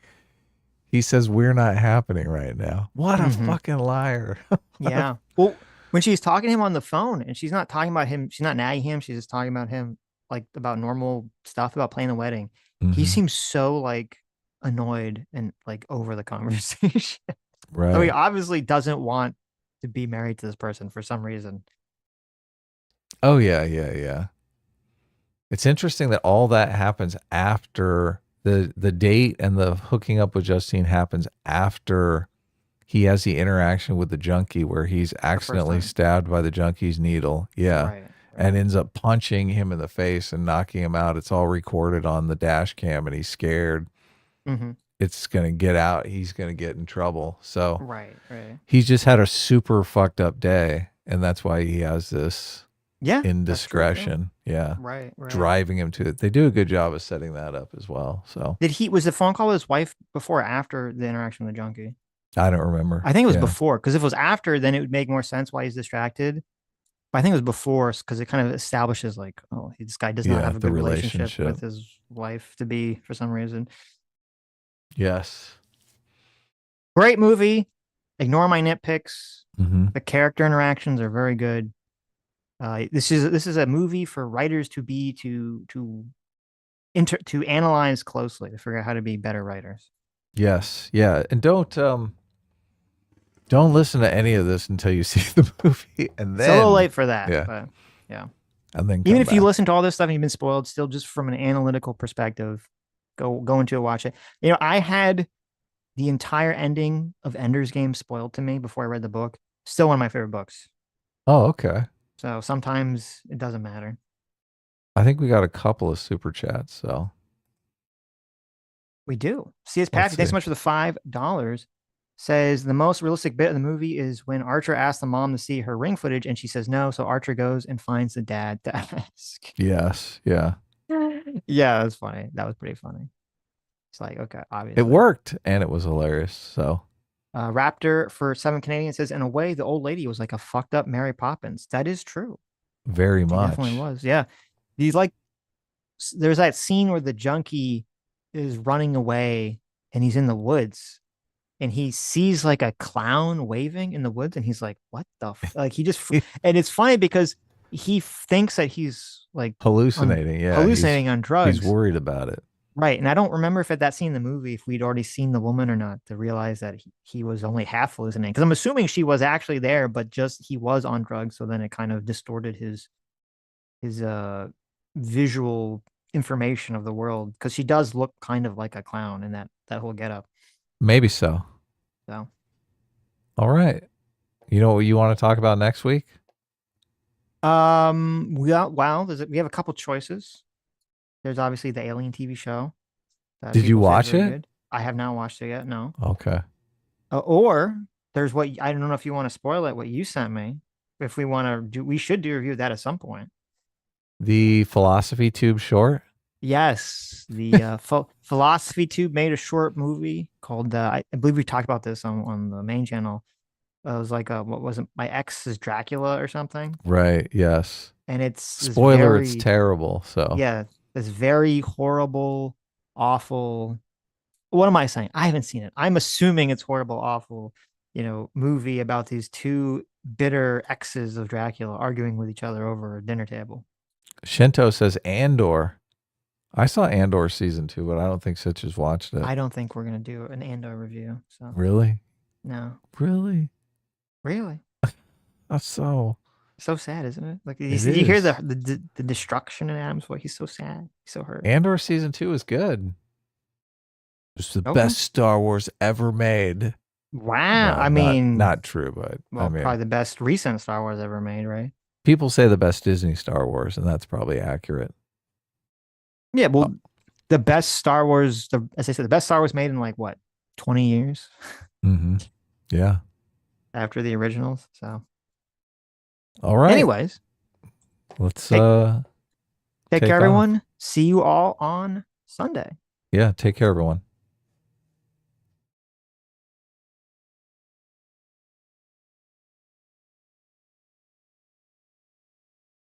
he says, "We're not happening right now." What a Hmm. fucking liar. What a, Yeah. Well, when she's talking to him on the phone, and she's not talking about him, she's not nagging him. She's just talking about him, like about normal stuff about playing the wedding. He Mhm. seems so like annoyed and like over the conversation. So he Right. obviously doesn't want to be married to this person for some reason. Oh, yeah, yeah, yeah. It's interesting that all that happens after the date and the hooking up with Justine happens after he has the interaction with the junkie where he's The first accidentally time. stabbed by the junkie's needle. Yeah. Right. And Right. ends up punching him in the face and knocking him out. It's all recorded on the dash cam and he's scared. Hmm. It's going to get out. He's going to get in trouble. So Right. Right. he's just had a super fucked up day. And that's why he has this Yeah, that's true too. indiscretion. Yeah. Right. Right. Driving him to it. They do a good job of setting that up as well. So Was the phone call with his wife before or after the interaction with the junkie? I don't remember. I think it was Yeah. before, because if it was after, then it would make more sense why he's distracted. But I think it was before because it kind of establishes like, oh, this guy does not Yeah. have a The good relationship relationship. with his wife to be for some reason. Yes. Great movie. Ignore my nitpicks. Hmm. The character interactions are very good. This is a movie for writers to analyze closely to figure out how to be better writers. Yes. Yeah. And don't listen to any of this until you see the movie and It's a little then late for that, yeah. but yeah. And then Even come if you back. listen to all this stuff and you've been spoiled, still just from an analytical perspective, go into it, watch it. I had the entire ending of Ender's Game spoiled to me before I read the book. Still one of my favorite books. Oh, okay. So sometimes it doesn't matter. I think we got a couple of super chats, so We do. C.S. let's Patrick, thanks see. so much for the $5. Says the most realistic bit of the movie is when Archer asks the mom to see her ring footage and she says no. So Archer goes and finds the dad to ask. Yes. Yeah. Yeah, that's funny. That was pretty funny. It's like, okay, It obviously. worked and it was hilarious. So Raptor for 7 Canadian says, in a way, the old lady was like a fucked up Mary Poppins. That is true. very She definitely much. was. Yeah. He's like, there's that scene where the junkie is running away and he's in the woods and he sees like a clown waving in the woods and he's like, what the like he just and it's funny because he thinks that he's like on Hallucinating. Yeah. He's hallucinating on he's drugs. worried about it. Right. And I don't remember if at that scene in the movie, if we'd already seen the woman or not to realize that he was only half hallucinating. Because I'm assuming she was actually there, but just he was on drugs. So then it kind of distorted his visual information of the world. Because she does look kind of like a clown in that whole getup. Maybe so. So All right. You know what you want to talk about next week? we have a couple choices. There's obviously the Alien TV show that Did you people say is watch very it? good. I have not watched it yet, no. Okay. Or there's what I don't know if you want to spoil it, what you sent me. If we want to do, we should do a review of that at some point. The Philosophy Tube short? Yes, the Philosophy Tube made a short movie called I believe we talked about this on the main channel. It was like what was it? My Ex is Dracula or something, Right. Yes. and it's this Spoiler, it's very terrible. So, yeah, this very horrible, awful. What am I saying? I haven't seen it. I'm assuming it's horrible, awful, movie about these two bitter exes of Dracula arguing with each other over a dinner table. Shinto says Andor. I saw Andor season 2, but I don't think Sitch has watched it. I don't think we're gonna do an Andor review. So Really? no, Really? really, That's so. so sad, isn't it? Like It you hear is. the destruction in Adam's voice. He's so sad. He's so hurt. Andor season 2 is good. It's the Okay. best Star Wars ever made. Wow. Well, I not mean, not true, but I well, mean, probably the best recent Star Wars ever made, right? people say the best Disney Star Wars, and that's probably accurate. Yeah. Oh, Well, the best Star Wars, as I said, the best Star Wars made in like what, 20 years mm-hmm. Yeah. after the originals. So, All right. anyways, Let's take take care, off. everyone. See you all on Sunday. Yeah, take care, everyone.